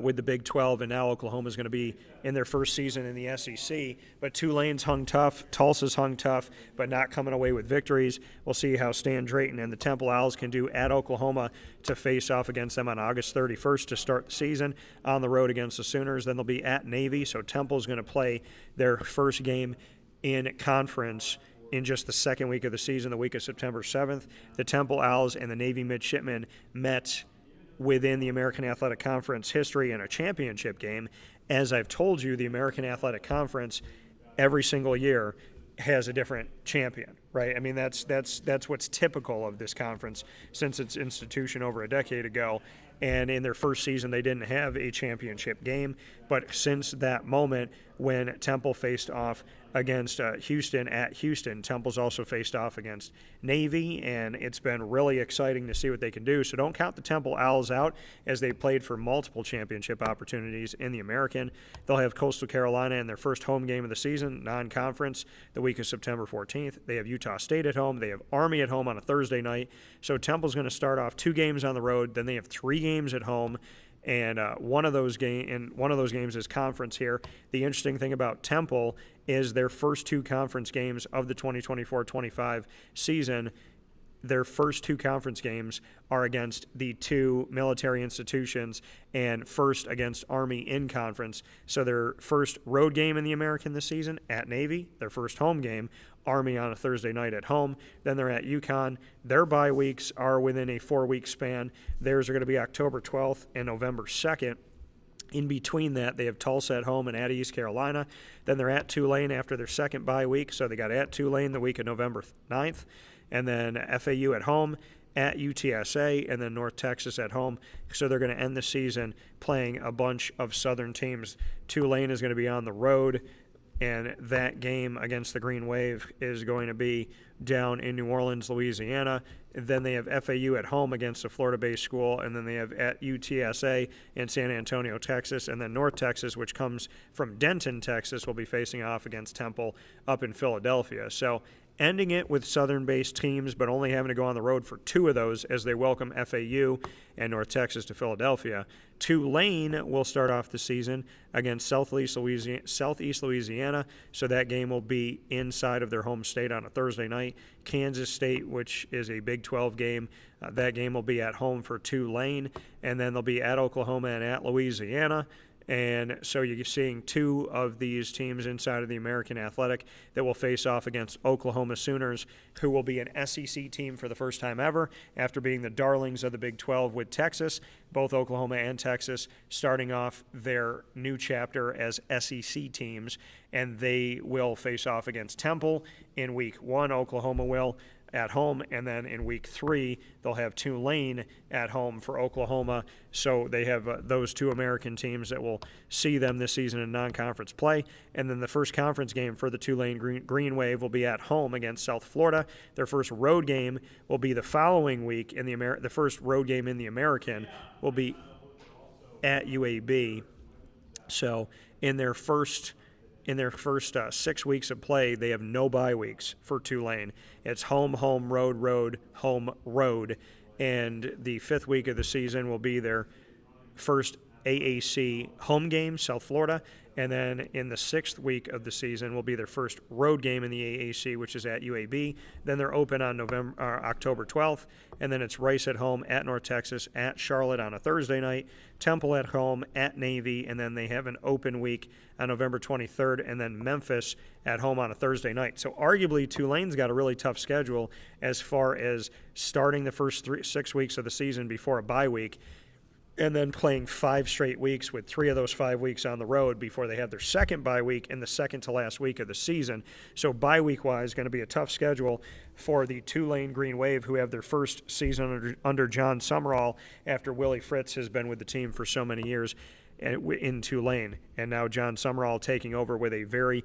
with the Big 12, and now Oklahoma is going to be in their first season in the SEC. But Tulane's hung tough, Tulsa's hung tough, but not coming away with victories. We'll see how Stan Drayton and the Temple Owls can do at Oklahoma to face off against them on August 31st to start the season on the road against the Sooners. Then they'll be at Navy, so Temple's going to play their first game in conference in just the second week of the season, the week of September 7th. The Temple Owls and the Navy Midshipmen met within the American Athletic Conference history in a championship game. As I've told you, the American Athletic Conference every single year has a different champion, right? I mean, that's what's typical of this conference since its institution over a decade ago. And in their first season, they didn't have a championship game. But since that moment when Temple faced off against Houston at Houston, Temple's also faced off against Navy, and it's been really exciting to see what they can do. So don't count the Temple Owls out, as they played for multiple championship opportunities in the American. They'll have Coastal Carolina in their first home game of the season, non-conference, the week of September 14th. They have Utah State at home. They have Army at home on a Thursday night. So Temple's going to start off 2 games on the road. Then they have 3 games at home. And one of those games is conference here. The interesting thing about Temple is their first 2 conference games of the 2024-25 season. Their first 2 conference games are against the 2 military institutions, and first against Army in conference. So their first road game in the American this season at Navy, their first home game, Army on a Thursday night at home. Then they're at UConn. Their bye weeks are within a 4-week span. Theirs are going to be October 12th and November 2nd. In between that, they have Tulsa at home and at East Carolina. Then they're at Tulane after their second bye week. So they got at Tulane the week of November 9th. And then FAU at home, at UTSA, and then North Texas at home. So they're going to end the season playing a bunch of Southern teams. Tulane is going to be on the road, and that game against the Green Wave is going to be down in New Orleans, Louisiana. Then they have FAU at home against a Florida-based school, and then they have at UTSA in San Antonio, Texas, and then North Texas, which comes from Denton, Texas, will be facing off against Temple up in Philadelphia. So ending it with Southern-based teams, but only having to go on the road for 2 of those as they welcome FAU and North Texas to Philadelphia. Tulane will start off the season against Southeast Louisiana, so that game will be inside of their home state on a Thursday night. Kansas State, which is a Big 12 game, that game will be at home for Tulane, and then they'll be at Oklahoma and at Louisiana. And so you're seeing 2 of these teams inside of the American Athletic that will face off against Oklahoma Sooners, who will be an SEC team for the first time ever after being the darlings of the Big 12 with Texas. Both Oklahoma and Texas starting off their new chapter as SEC teams, and they will face off against Temple in Week 1. Oklahoma will at home, and then in Week 3 they'll have Tulane at home for Oklahoma. So they have those 2 American teams that will see them this season in non-conference play. And then the first conference game for the Tulane Green Wave will be at home against South Florida. Their first road game will be the following week in the first road game in the American will be at UAB. So in their first 6 weeks of play, they have no bye weeks for Tulane. It's home, home, road, road, home, road. And the 5th week of the season will be their first AAC home game, South Florida. And then in the 6th week of the season will be their first road game in the AAC, which is at UAB. Then they're open on October 12th. And then it's Rice at home, at North Texas, at Charlotte on a Thursday night, Temple at home, at Navy, and then they have an open week on November 23rd, and then Memphis at home on a Thursday night. So arguably Tulane's got a really tough schedule as far as starting the first 6 weeks of the season before a bye week, and then playing 5 straight weeks with 3 of those 5 weeks on the road before they have their second bye week in the second to last week of the season. So bye week-wise, going to be a tough schedule for the Tulane Green Wave, who have their first season under John Summerall after Willie Fritz has been with the team for so many years in Tulane. And now John Summerall taking over with a very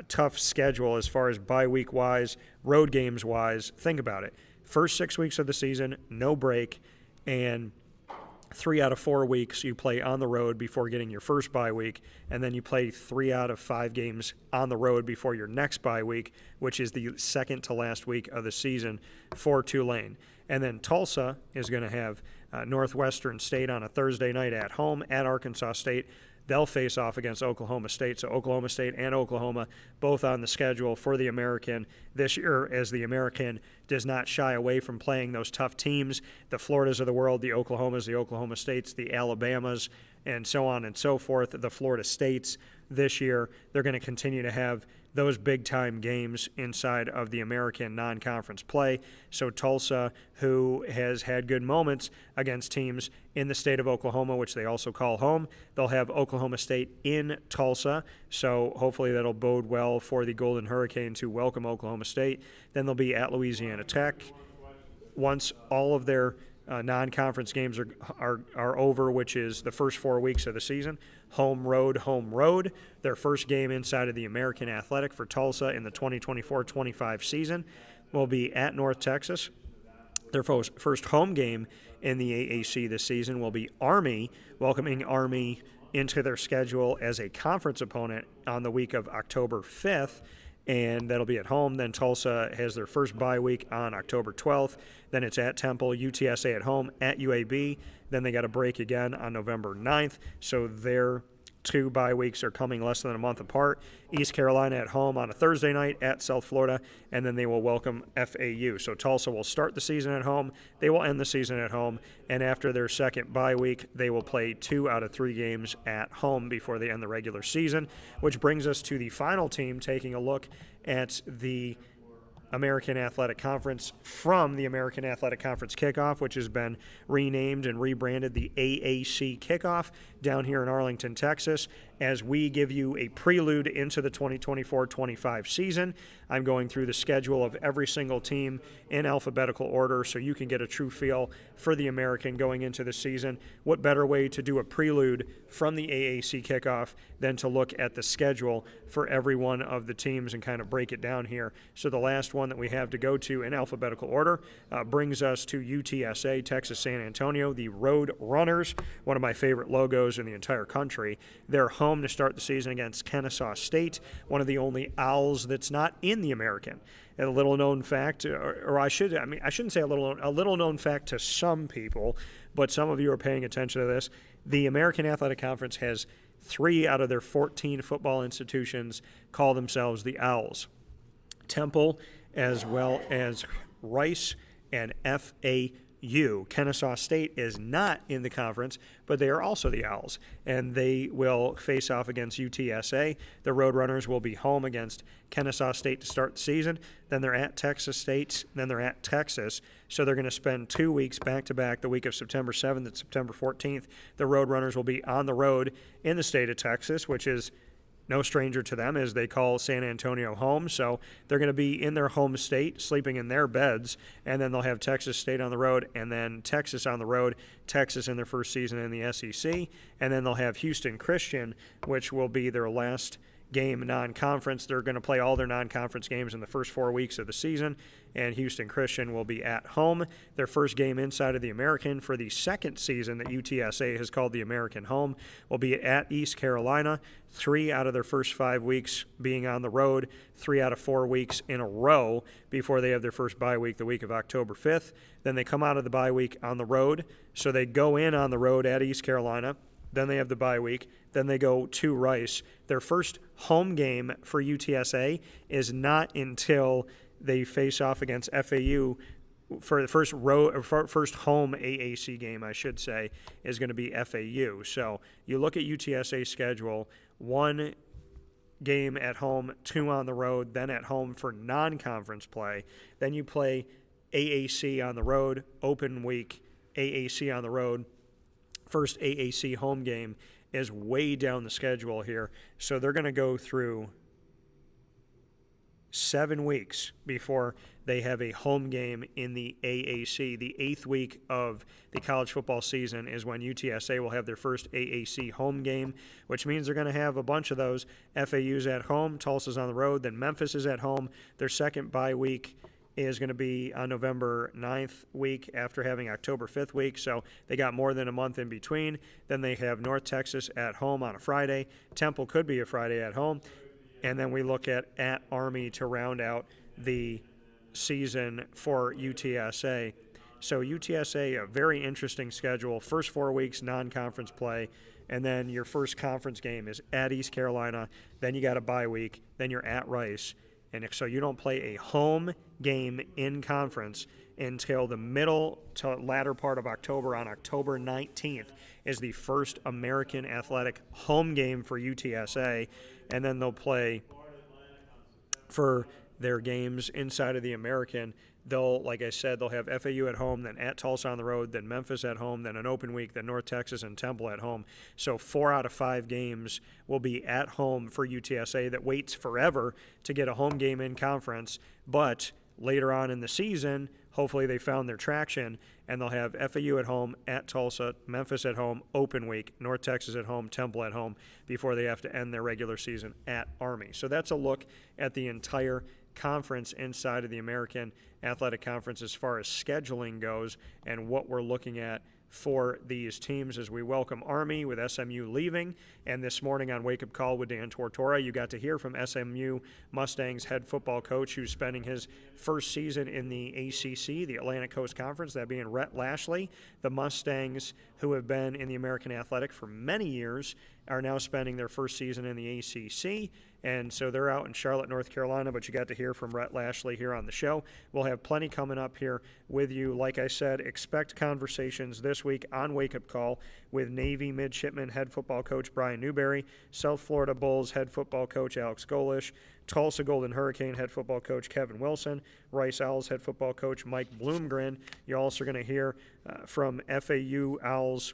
tough schedule as far as bye week-wise, road games-wise. Think about it. First 6 weeks of the season, no break, and 3 out of 4 weeks you play on the road before getting your first bye week, and then you play 3 out of 5 games on the road before your next bye week, which is the second to last week of the season for Tulane. And then Tulsa is going to have Northwestern State on a Thursday night at home at Arkansas State. They'll face off against Oklahoma State. So Oklahoma State and Oklahoma both on the schedule for the American this year, as the American does not shy away from playing those tough teams, the Floridas of the world, the Oklahomas, the Oklahoma States, the Alabamas, and so on and so forth, the Florida States this year. They're going to continue to have those big-time games inside of the American non-conference play. So Tulsa, who has had good moments against teams in the state of Oklahoma, which they also call home, they'll have Oklahoma State in Tulsa. So hopefully that'll bode well for the Golden Hurricanes, who welcome Oklahoma State. Then they'll be at Louisiana Tech. Once all of their non-conference games are over, which is the first 4 weeks of the season. Home, road. Their first game inside of the American Athletic for Tulsa in the 2024-25 season will be at North Texas. Their first home game in the AAC this season will be Army, welcoming Army into their schedule as a conference opponent on the week of October 5th. And that'll be at home. Then Tulsa has their first bye week on October 12th. Then it's at Temple, UTSA at home, at UAB. Then they got a break again on November 9th. So their 2 bye weeks are coming less than a month apart. East Carolina at home on a Thursday night at South Florida, and then they will welcome FAU. So Tulsa will start the season at home. They will end the season at home, and after their second bye week, they will play 2 out of 3 games at home before they end the regular season, which brings us to the final team taking a look at the American Athletic Conference from the American Athletic Conference Kickoff, which has been renamed and rebranded the AAC Kickoff down here in Arlington, Texas. As we give you a prelude into the 2024-25 season, I'm going through the schedule of every single team in alphabetical order so you can get a true feel for the American going into the season. What better way to do a prelude from the AAC Kickoff than to look at the schedule for every one of the teams and kind of break it down here. So the last one that we have to go to in alphabetical order brings us to UTSA, Texas San Antonio, the Road Runners, one of my favorite logos in the entire country. They're home to start the season against Kennesaw State, one of the only Owls that's not in the American. And a little-known fact, I shouldn't say a little-known fact to some people, but some of you are paying attention to this. The American Athletic Conference has 3 out of their 14 football institutions call themselves the Owls. Temple, as well as Rice and FAU. Kennesaw State is not in the conference, but they are also the Owls, and they will face off against UTSA. The Roadrunners will be home against Kennesaw State to start the season. Then they're at Texas State, then they're at Texas. So they're going to spend 2 weeks back-to-back, the week of September 7th and September 14th. The Roadrunners will be on the road in the state of Texas, which is no stranger to them, as they call San Antonio home. So they're going to be in their home state, sleeping in their beds, and then they'll have Texas State on the road, and then Texas on the road, Texas in their first season in the SEC, and then they'll have Houston Christian, which will be their last game non-conference. They're going to play all their non-conference games in the first 4 weeks of the season, and Houston Christian will be at home. Their first game inside of the American for the second season that UTSA has called the American home will be at East Carolina. 3 out of their first 5 weeks being on the road, 3 out of 4 weeks in a row before they have their first bye week, the week of October 5th. Then they come out of the bye week on the road, so they go in on the road at East Carolina. then they have the bye week, then they go to Rice. Their first home game for UTSA is not until they face off against FAU for the first home AAC game, I should say, is going to be FAU. So you look at UTSA's schedule, 1 game at home, 2 on the road, then at home for non-conference play. Then you play AAC on the road, open week, AAC on the road. First AAC home game is way down the schedule here. So they're going to go through 7 weeks before they have a home game in the AAC. The 8th week of the college football season is when UTSA will have their first AAC home game, which means they're going to have a bunch of those. FAU's at home, Tulsa's on the road, then Memphis is at home. Their second bye week is going to be on November 9th week after having October 5th week, so they got more than a month in between. Then they have North Texas at home on a Friday. Temple could be a Friday at home. And then we look at Army to round out the season for UTSA. So UTSA, a very interesting schedule. First 4 weeks, non-conference play, and then your first conference game is at East Carolina. Then you got a bye week. Then you're at Rice. And so you don't play a home game in conference until the middle to latter part of October. On October 19th is the first American Athletic home game for UTSA, and then they'll play for their games inside of the American. They'll, like I said, they'll have FAU at home, then at Tulsa on the road, then Memphis at home, then an open week, then North Texas and Temple at home. So 4 out of 5 games will be at home for UTSA. That waits forever to get a home game in conference, but later on in the season, hopefully they found their traction, and they'll have FAU at home, at Tulsa, Memphis at home, open week, North Texas at home, Temple at home, before they have to end their regular season at Army. So that's a look at the entire conference inside of the American Athletic Conference as far as scheduling goes and what we're looking at for these teams as we welcome Army with SMU leaving. And this morning on Wake Up Call with Dan Tortora, you got to hear from SMU Mustangs head football coach who's spending his first season in the ACC, the Atlantic Coast Conference, that being Rhett Lashley. The Mustangs, who have been in the American Athletic for many years, are now spending their first season in the ACC, and so they're out in Charlotte, North Carolina, but you got to hear from Rhett Lashley here on the show. We'll have plenty coming up here with you. Like I said, expect conversations this week on Wake Up Call with Navy midshipman head football coach Brian Newberry, South Florida Bulls head football coach Alex Golish, Tulsa Golden Hurricane head football coach Kevin Wilson, Rice Owls head football coach Mike Bloomgren. You're also going to hear from FAU Owls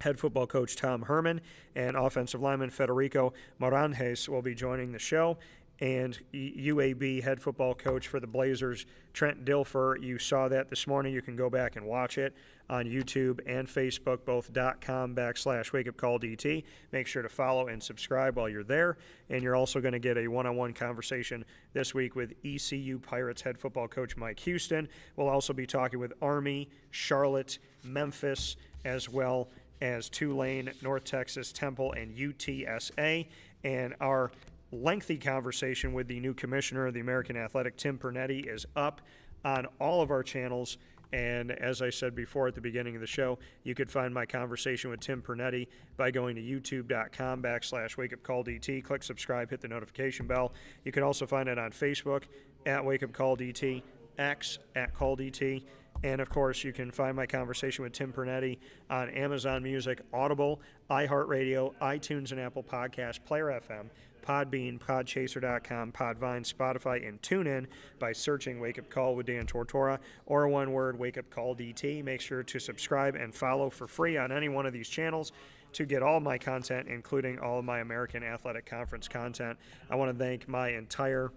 head football coach Tom Herman, and offensive lineman Federico Moranjes will be joining the show. And UAB head football coach for the Blazers, Trent Dilfer. You saw that this morning. You can go back and watch it on YouTube and Facebook, both .com/wakeupcalldt. Make sure to follow and subscribe while you're there. And you're also going to get a one-on-one conversation this week with ECU Pirates head football coach Mike Houston. We'll also be talking with Army, Charlotte, Memphis, as well as Tulane, North Texas, Temple, and UTSA. And our lengthy conversation with the new commissioner of the American Athletic, Tim Pernetti, is up on all of our channels. And as I said before at the beginning of the show, you could find my conversation with Tim Pernetti by going to youtube.com/wakeupcalldt. Click subscribe, hit the notification bell. You can also find it on Facebook at wakeupcalldt, X at calldt. And, of course, you can find my conversation with Tim Pernetti on Amazon Music, Audible, iHeartRadio, iTunes and Apple Podcasts, Player FM, Podbean, Podchaser.com, Podvine, Spotify, and TuneIn by searching Wake Up Call with Dan Tortora, or one word, Wake Up Call DT. Make sure to subscribe and follow for free on any one of these channels to get all my content, including all of my American Athletic Conference content. I want to thank my entire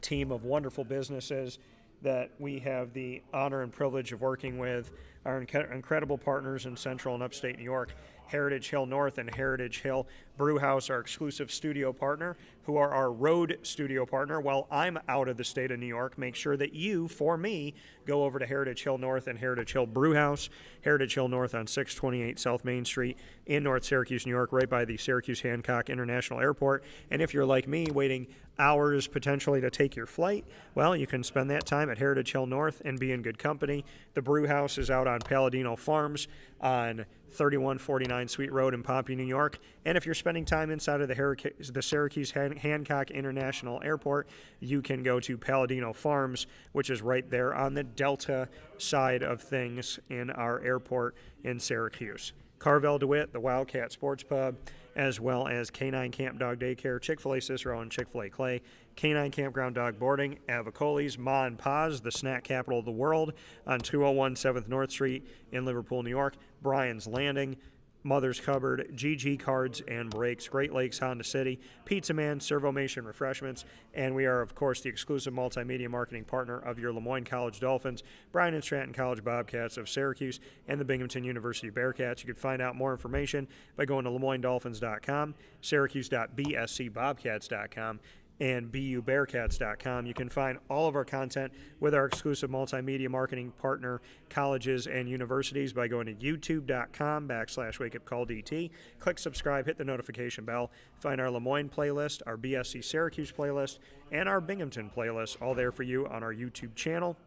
team of wonderful businesses that we have the honor and privilege of working with, our incredible partners in Central and Upstate New York, Heritage Hill North and Heritage Hill Brewhouse, our exclusive studio partner, who are our road studio partner. While I'm out of the state of New York, make sure that you, for me, go over to Heritage Hill North and Heritage Hill Brewhouse. Heritage Hill North on 628 South Main Street in North Syracuse, New York, right by the Syracuse Hancock International Airport. And if you're like me, waiting hours potentially to take your flight, well, you can spend that time at Heritage Hill North and be in good company. The Brewhouse is out on Palladino Farms on 3149 Suite Road in Pompey, New York. And if you're spending time inside of the Syracuse Hancock International Airport, you can go to Palladino Farms, which is right there on the Delta side of things in our airport in Syracuse. Carvel DeWitt, the Wildcat Sports Pub, as well as Canine Camp Dog Daycare, Chick-fil-A Cicero, and Chick-fil-A Clay, Canine Campground Dog Boarding, Avicoli's, Ma and Pa's, the snack capital of the world, on 201 7th North Street in Liverpool, New York, Brian's Landing, Mother's Cupboard, GG Cards and Brakes, Great Lakes Honda City, Pizza Man, Servomation Refreshments, and we are, of course, the exclusive multimedia marketing partner of your Lemoyne College Dolphins, Bryan and Stratton College Bobcats of Syracuse, and the Binghamton University Bearcats. You can find out more information by going to LeMoyneDolphins.com, Syracuse.bscbobcats.com, and bubearcats.com. You can find all of our content with our exclusive multimedia marketing partner, colleges and universities, by going to youtube.com/wakeupcalldt. Click subscribe, hit the notification bell. Find our Lemoyne playlist, our BSC Syracuse playlist, and our Binghamton playlist, all there for you on our YouTube channel.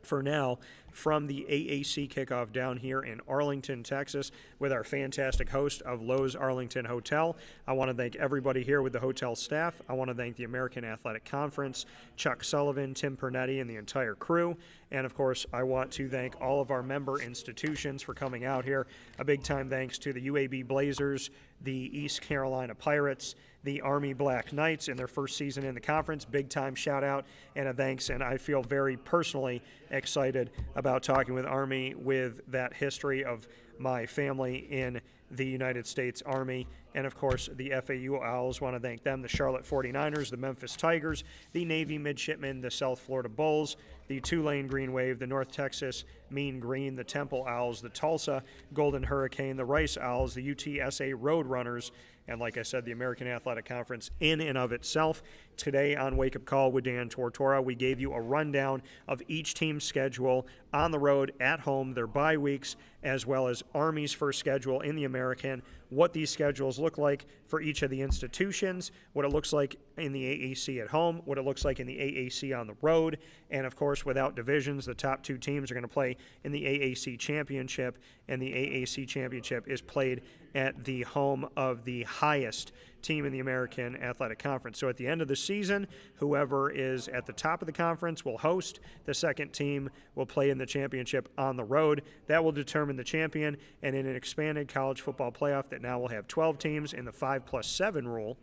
For now, from the AAC Kickoff down here in Arlington, Texas, with our fantastic host of Lowe's Arlington Hotel, I want to thank everybody here with the hotel staff. I want to thank the American Athletic Conference, Chuck Sullivan, Tim Pernetti, and the entire crew. And, of course, I want to thank all of our member institutions for coming out here. A big-time thanks to the UAB Blazers, the East Carolina Pirates, the Army Black Knights in their first season in the conference. Big-time shout-out and a thanks, and I feel very personally excited about talking with Army, with that history of my family in the United States Army. And, of course, the FAU Owls, want to thank them, the Charlotte 49ers, the Memphis Tigers, the Navy Midshipmen, the South Florida Bulls, the Tulane Green Wave, the North Texas Mean Green, the Temple Owls, the Tulsa Golden Hurricane, the Rice Owls, the UTSA Roadrunners, and, like I said, the American Athletic Conference in and of itself. Today on Wake Up Call with Dan Tortora, we gave you a rundown of each team's schedule on the road, at home, their bye weeks, as well as Army's first schedule in the American, what these schedules look like for each of the institutions, what it looks like in the AAC at home, what it looks like in the AAC on the road, and, of course, without divisions, the top two teams are going to play in the AAC Championship, and the AAC Championship is played at the home of the highest team in the American Athletic Conference. So at the end of the season, whoever is at the top of the conference will host. The second team will play in the championship on the road. That will determine the champion. And in an expanded college football playoff that now will have 12 teams in the 5+7 rule,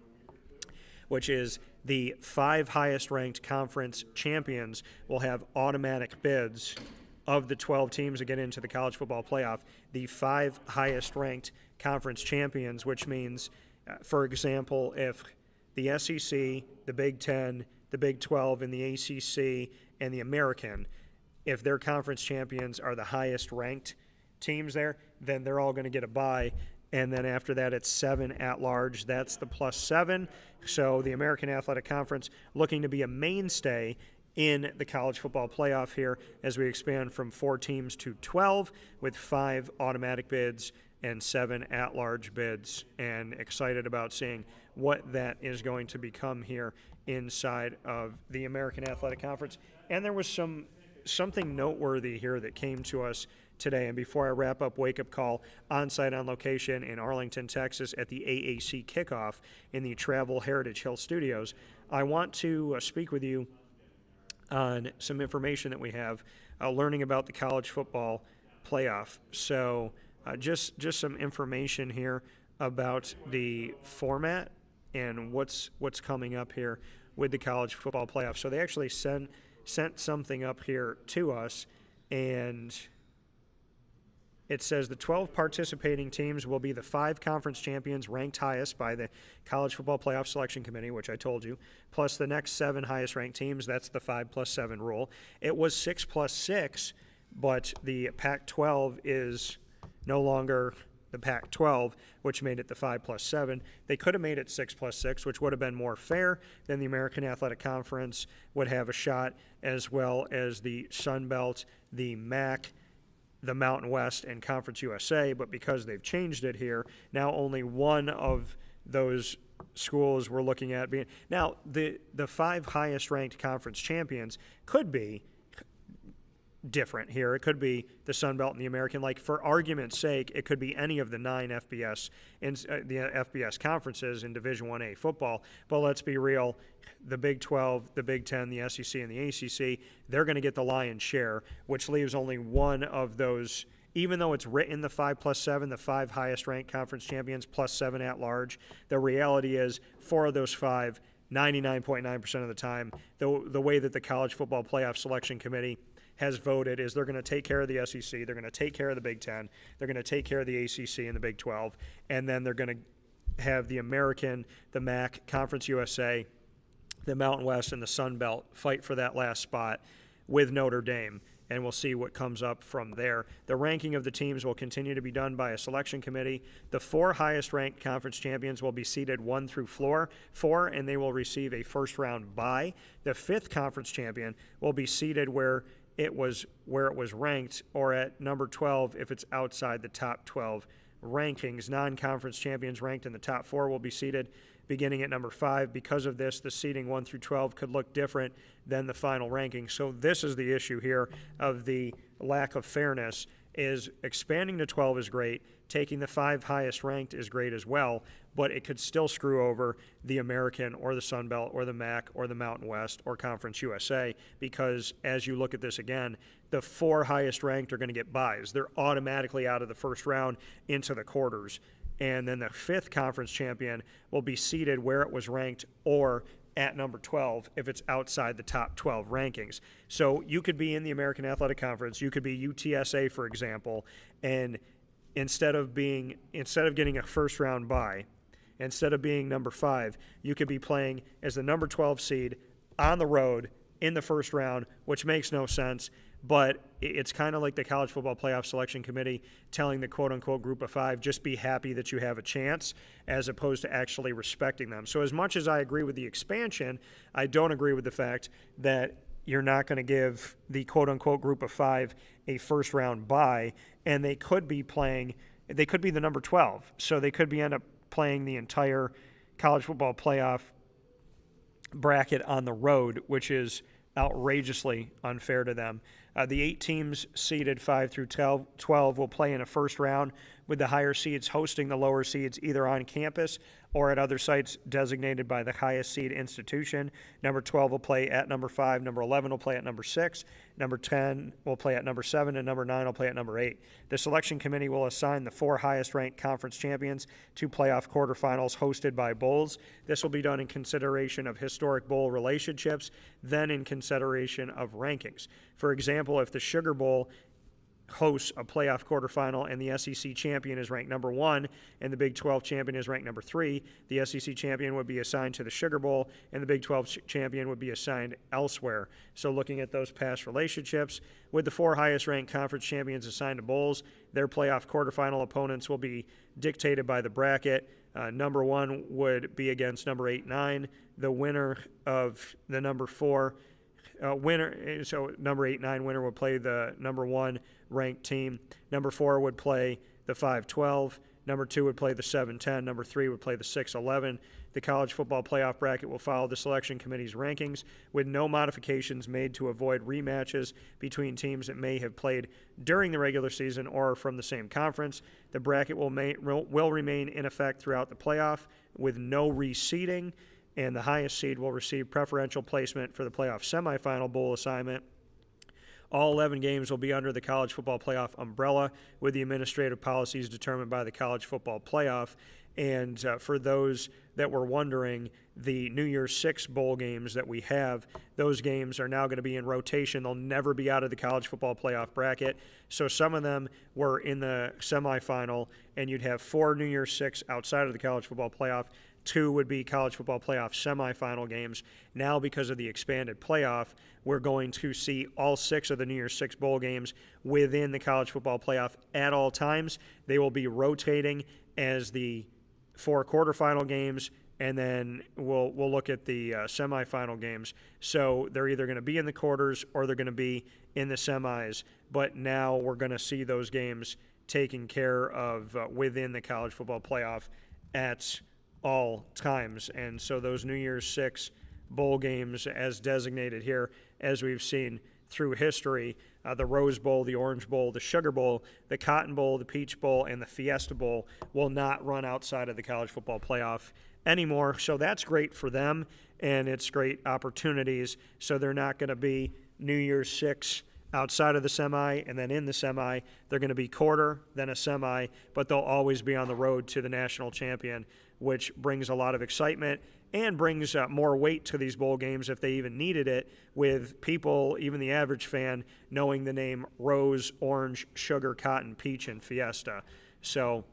which is the 5 highest-ranked conference champions will have automatic bids of the 12 teams that get into the college football playoff. The 5 highest-ranked conference champions, which means, for example, if the SEC, the Big Ten, the Big 12, and the ACC, and the American, if their conference champions are the highest-ranked teams there, then they're all going to get a bye. And then after that, it's 7 at large. That's the +7. So the American Athletic Conference looking to be a mainstay in the college football playoff here as we expand from 4 teams to 12 with 5 automatic bids and 7 at-large bids, and excited about seeing what that is going to become here inside of the American Athletic Conference. And there was something noteworthy here that came to us today. And before I wrap up Wake Up Call on-site on location in Arlington, Texas at the AAC Kickoff in the Travel Heritage Hill Studios, I want to speak with you on some information that we have learning about the college football playoff. So just some information here about the format and what's coming up here with the college football playoff. So they actually sent something up here to us, and it says the 12 participating teams will be the 5 conference champions ranked highest by the College Football Playoff Selection Committee, which I told you, plus the next 7 highest ranked teams. That's the 5+7 rule. It was 6+6, but the Pac-12 is no longer the Pac-12, which made it the 5+7. They could have made it 6+6, which would have been more fair. Then the American Athletic Conference would have a shot, as well as the Sun Belt, the MAC, the Mountain West, and Conference USA. But because they've changed it here, now only one of those schools we're looking at being. Now, the 5 highest ranked conference champions could be different here. It could be the Sun Belt and the American. Like, for argument's sake, it could be any of the 9 FBS and the FBS conferences in Division 1A football. But let's be real, the Big 12, the Big 10, the SEC, and the ACC, they're going to get the lion's share, which leaves only one of those. Even though it's written the 5+7, the 5 highest ranked conference champions plus 7 at large, the reality is 4 of those 5, 99.9% of the time, the way that the College Football Playoff Selection Committee has voted is they're going to take care of the SEC, they're going to take care of the Big 10, they're going to take care of the ACC and the Big 12, and then they're going to have the American, the MAC, Conference USA, the Mountain West, and the Sun Belt fight for that last spot with Notre Dame, and we'll see what comes up from there. The ranking of the teams will continue to be done by a selection committee. The 4 highest-ranked conference champions will be seeded 1 through 4, and they will receive a first-round bye. The 5th conference champion will be seeded where it was ranked, or at number 12 if it's outside the top 12 rankings. Non-conference champions ranked in the top 4 will be seeded beginning at number 5. Because of this, the seeding 1 through 12 could look different than the final ranking. So this is the issue here of the lack of fairness. Is expanding to 12 is great, taking the 5 highest ranked is great as well, but it could still screw over the American or the Sun Belt or the MAC or the Mountain West or Conference USA, because as you look at this again, the 4 highest ranked are going to get byes. They're automatically out of the first round into the quarters. And then the 5th conference champion will be seated where it was ranked or at number 12 if it's outside the top 12 rankings. So you could be in the American Athletic Conference, you could be UTSA, for example, and instead of getting a first round bye, instead of being number 5, you could be playing as the number 12 seed on the road in the first round, which makes no sense. But it's kind of like the College Football Playoff Selection Committee telling the quote-unquote group of 5, just be happy that you have a chance, as opposed to actually respecting them. So as much as I agree with the expansion, I don't agree with the fact that you're not going to give the quote-unquote group of 5 a first-round bye, and they could be the number 12. So they could end up playing the entire College Football Playoff bracket on the road, which is outrageously unfair to them. The 8 teams seeded 5 through 12 will play in a first round, with the higher seeds hosting the lower seeds either on campus or at other sites designated by the highest seed institution. Number 12 will play at number 5, number 11 will play at number 6, number 10 will play at number 7, and number 9 will play at number 8. The selection committee will assign the 4 highest-ranked conference champions to playoff quarterfinals hosted by bowls. This will be done in consideration of historic bowl relationships, then in consideration of rankings. For example, if the Sugar Bowl hosts a playoff quarterfinal and the SEC champion is ranked number 1 and the Big 12 champion is ranked number 3, the SEC champion would be assigned to the Sugar Bowl and the Big 12 champion would be assigned elsewhere. So looking at those past relationships, with the 4 highest ranked conference champions assigned to bowls, their playoff quarterfinal opponents will be dictated by the bracket. Number 1 would be against number 8-9. The winner of the number 4 so number 8-9 winner would play the number 1 ranked team. Number 4 would play the 5-12. Number 2 would play the 7-10. Number 3 would play the 6-11. The college football playoff bracket will follow the selection committee's rankings, with no modifications made to avoid rematches between teams that may have played during the regular season or from the same conference. The bracket will remain in effect throughout the playoff, with no reseeding, and the highest seed will receive preferential placement for the playoff semifinal bowl assignment. All 11 games will be under the college football playoff umbrella, with the administrative policies determined by the college football playoff. And for those that were wondering, the New Year's 6 bowl games that we have, those games are now going to be in rotation. They'll never be out of the college football playoff bracket. So some of them were in the semifinal, and you'd have 4 New Year's 6 outside of the college football playoff. 2 would be college football playoff semifinal games. Now, because of the expanded playoff, we're going to see all 6 of the New Year's 6 bowl games within the college football playoff at all times. They will be rotating as the 4 quarterfinal games, and then we'll look at the semifinal games. So they're either going to be in the quarters or they're going to be in the semis. But now we're going to see those games taken care of within the college football playoff at all times. And so those New Year's 6 bowl games, as designated here, as we've seen through history, the Rose Bowl, the Orange Bowl, the Sugar Bowl, the Cotton Bowl, the Peach Bowl, and the Fiesta Bowl will not run outside of the college football playoff anymore. So that's great for them, and it's great opportunities. So they're not going to be New Year's Six outside of the semi and then in the semi. They're going to be quarter, then a semi, but they'll always be on the road to the national champion, which brings a lot of excitement and brings more weight to these bowl games if they even needed it, with people, even the average fan, knowing the name Rose, Orange, Sugar, Cotton, Peach, and Fiesta. So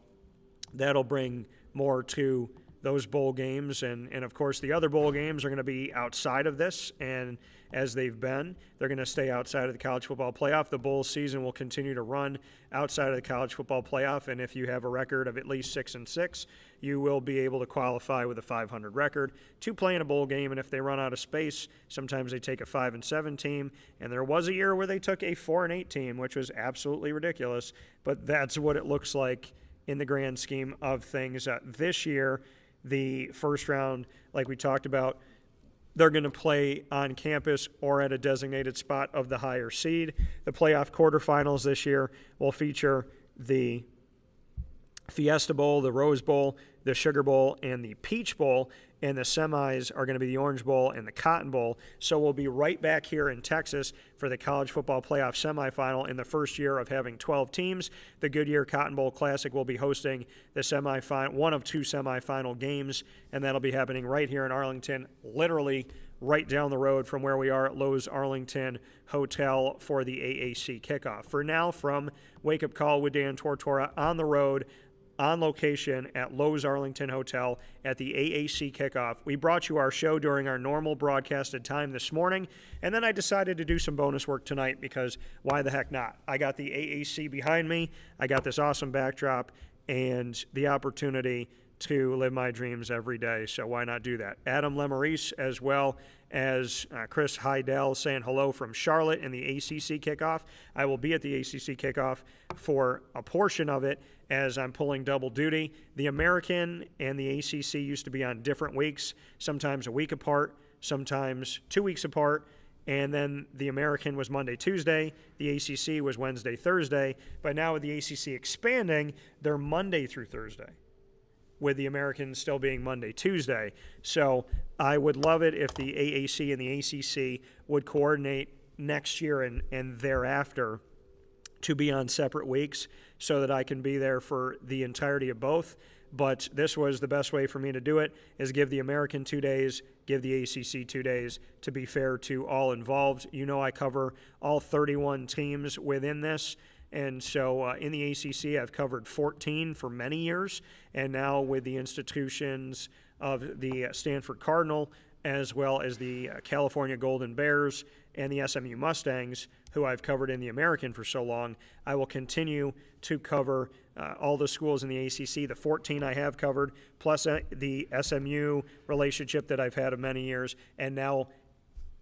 that'll bring more to those bowl games, and of course the other bowl games are going to be outside of this, and as they've been, they're going to stay outside of the college football playoff. The bowl season will continue to run outside of the college football playoff, and if you have a record of at least 6-6, you will be able to qualify with a 500 record to play in a bowl game. And if they run out of space, sometimes they take a 5-7 team, and there was a year where they took a 4-8 team, which was absolutely ridiculous, but that's what it looks like in the grand scheme of things. This year, the first round, like we talked about, they're going to play on campus or at a designated spot of the higher seed. The playoff quarterfinals this year will feature the Fiesta Bowl, the Rose Bowl, the Sugar Bowl, and the Peach Bowl, and the semis are going to be the Orange Bowl and the Cotton Bowl. So we'll be right back here in Texas for the College Football Playoff semifinal in the first year of having 12 teams. The Goodyear Cotton Bowl Classic will be hosting the semifinal, one of two semifinal games, and that'll be happening right here in Arlington, literally right down the road from where we are at Lowe's Arlington Hotel for the AAC Kickoff. For now, from Wake Up Call with Dan Tortora on the road, on location at Lowe's Arlington Hotel at the AAC Kickoff. We brought you our show during our normal broadcasted time this morning, and then I decided to do some bonus work tonight because why the heck not? I got the AAC behind me, I got this awesome backdrop, and the opportunity to live my dreams every day, so why not do that? Adam Lemarice, as well as Chris Heidel, saying hello from Charlotte in the ACC Kickoff. I will be at the ACC Kickoff for a portion of it as I'm pulling double duty. The American and the ACC used to be on different weeks, sometimes a week apart, sometimes 2 weeks apart, and then the American was Monday, Tuesday, the ACC was Wednesday, Thursday, but now with the ACC expanding, they're Monday through Thursday, with the Americans still being Monday, Tuesday. So I would love it if the AAC and the ACC would coordinate next year and thereafter to be on separate weeks so that I can be there for the entirety of both. But this was the best way for me to do it, is give the American 2 days, give the ACC 2 days, to be fair to all involved. You know I cover all 31 teams within this. And so in the ACC, I've covered 14 for many years, and now with the institutions of the Stanford Cardinal, as well as the California Golden Bears and the SMU Mustangs, who I've covered in the American for so long, I will continue to cover all the schools in the ACC, the 14 I have covered, plus the SMU relationship that I've had of many years, and now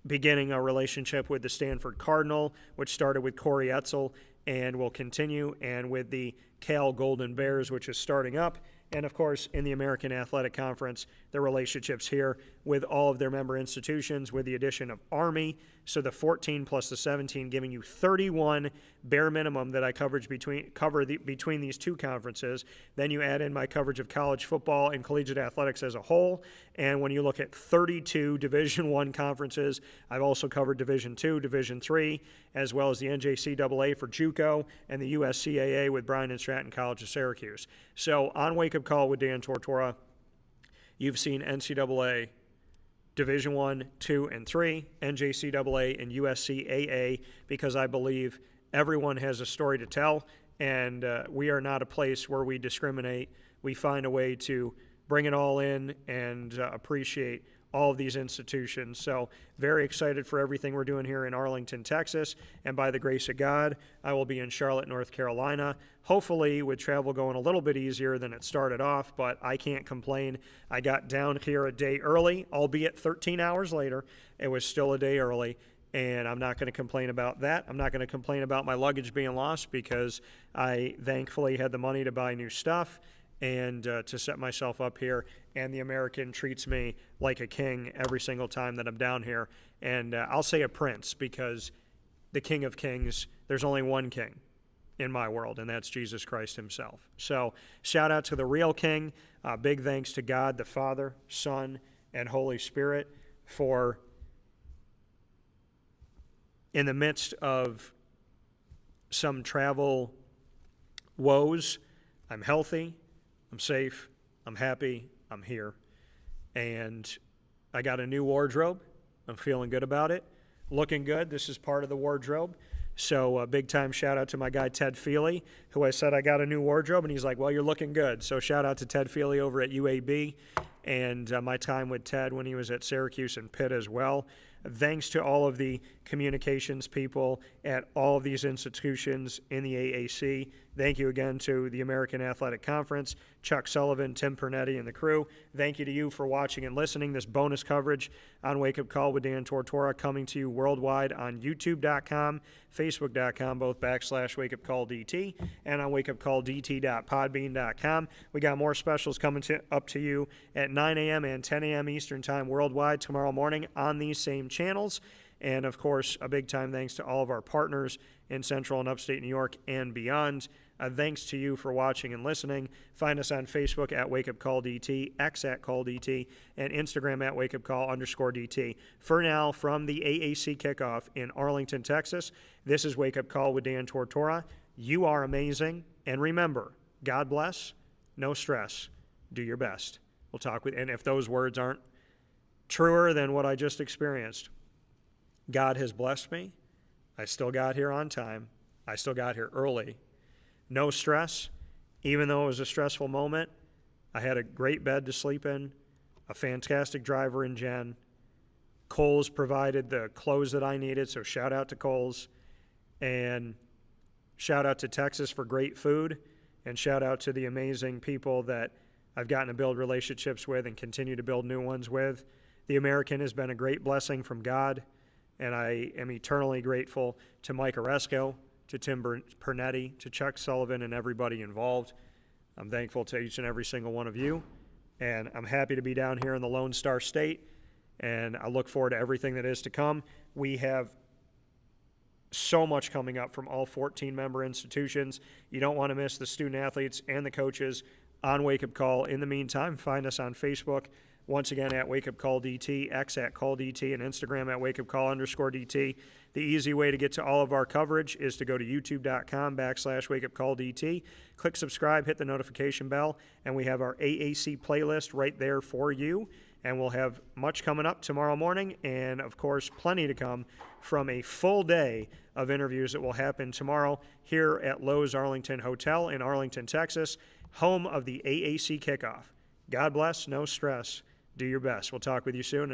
beginning a relationship with the Stanford Cardinal, which started with Corey Etzel and will continue, and with the Cal Golden Bears, which is starting up, and of course in the American Athletic Conference, the relationships here with all of their member institutions, with the addition of Army, so the 14 plus the 17 giving you 31 bare minimum that I cover between these two conferences. Then you add in my coverage of college football and collegiate athletics as a whole, and when you look at 32 Division I conferences, I've also covered Division II, Division III, as well as the NJCAA for JUCO and the USCAA with Bryan and Stratton College of Syracuse. So on Wake Up Call with Dan Tortora, you've seen NCAA Division I, II, and III, NJCAA, and USCAA, because I believe everyone has a story to tell, and we are not a place where we discriminate. We find a way to bring it all in and appreciate all of these institutions. So very excited for everything we're doing here in Arlington, Texas, and by the grace of God, I will be in Charlotte, North Carolina, hopefully with travel going a little bit easier than it started off, but I can't complain. I got down here a day early, albeit 13 hours later. It was still a day early, and I'm not going to complain about that. I'm not going to complain about my luggage being lost because I thankfully had the money to buy new stuff and to set myself up here, and the American treats me like a king every single time that I'm down here, and I'll say a prince because the King of Kings. There's only one king in my world, and that's Jesus Christ himself. So shout out to the real king. Big thanks to God, the Father, Son, and Holy Spirit for, in the midst of some travel woes, I'm healthy, I'm safe, I'm happy, I'm here. And I got a new wardrobe. I'm feeling good about it. Looking good. This is part of the wardrobe. So big time shout out to my guy Ted Feely, who I said I got a new wardrobe, and he's like, well, you're looking good. So shout out to Ted Feely over at UAB, and my time with Ted when he was at Syracuse and Pitt as well. Thanks to all of the communications people at all of these institutions in the AAC. Thank you again to the American Athletic Conference, Chuck Sullivan, Tim Pernetti, and the crew. Thank you to you for watching and listening. This bonus coverage on Wake Up Call with Dan Tortora coming to you worldwide on YouTube.com, Facebook.com, both /WakeUpCallDT, and on WakeUpCallDT.podbean.com. We got more specials coming up to you at 9 a.m. and 10 a.m. Eastern Time worldwide tomorrow morning on these same channels. And, of course, a big time thanks to all of our partners in Central and Upstate New York and beyond. Thanks to you for watching and listening. Find us on Facebook at WakeUpCallDT, X at CallDT, and Instagram at WakeUpCall_DT. For now, from the AAC Kickoff in Arlington, Texas, this is Wake Up Call with Dan Tortora. You are amazing. And remember, God bless, no stress, do your best. We'll talk with, and if those words aren't truer than what I just experienced, God has blessed me. I still got here on time. I still got here early. No stress. Even though it was a stressful moment, I had a great bed to sleep in, a fantastic driver in Jen. Kohl's provided the clothes that I needed, so shout out to Kohl's. And shout out to Texas for great food. And shout out to the amazing people that I've gotten to build relationships with and continue to build new ones with. The American has been a great blessing from God. And I am eternally grateful to Mike Oresco, to Tim Pernetti, to Chuck Sullivan, and everybody involved. I'm thankful to each and every single one of you. And I'm happy to be down here in the Lone Star State. And I look forward to everything that is to come. We have so much coming up from all 14 member institutions. You don't want to miss the student athletes and the coaches on Wake Up Call. In the meantime, find us on Facebook. Once again, at Wake Up Call DT, X at Call DT, and Instagram at Wake Up Call_DT. The easy way to get to all of our coverage is to go to youtube.com /Wake Up Call DT. Click subscribe, hit the notification bell, and we have our AAC playlist right there for you. And we'll have much coming up tomorrow morning, and of course, plenty to come from a full day of interviews that will happen tomorrow here at Lowe's Arlington Hotel in Arlington, Texas, home of the AAC Kickoff. God bless, no stress. Do your best. We'll talk with you soon. And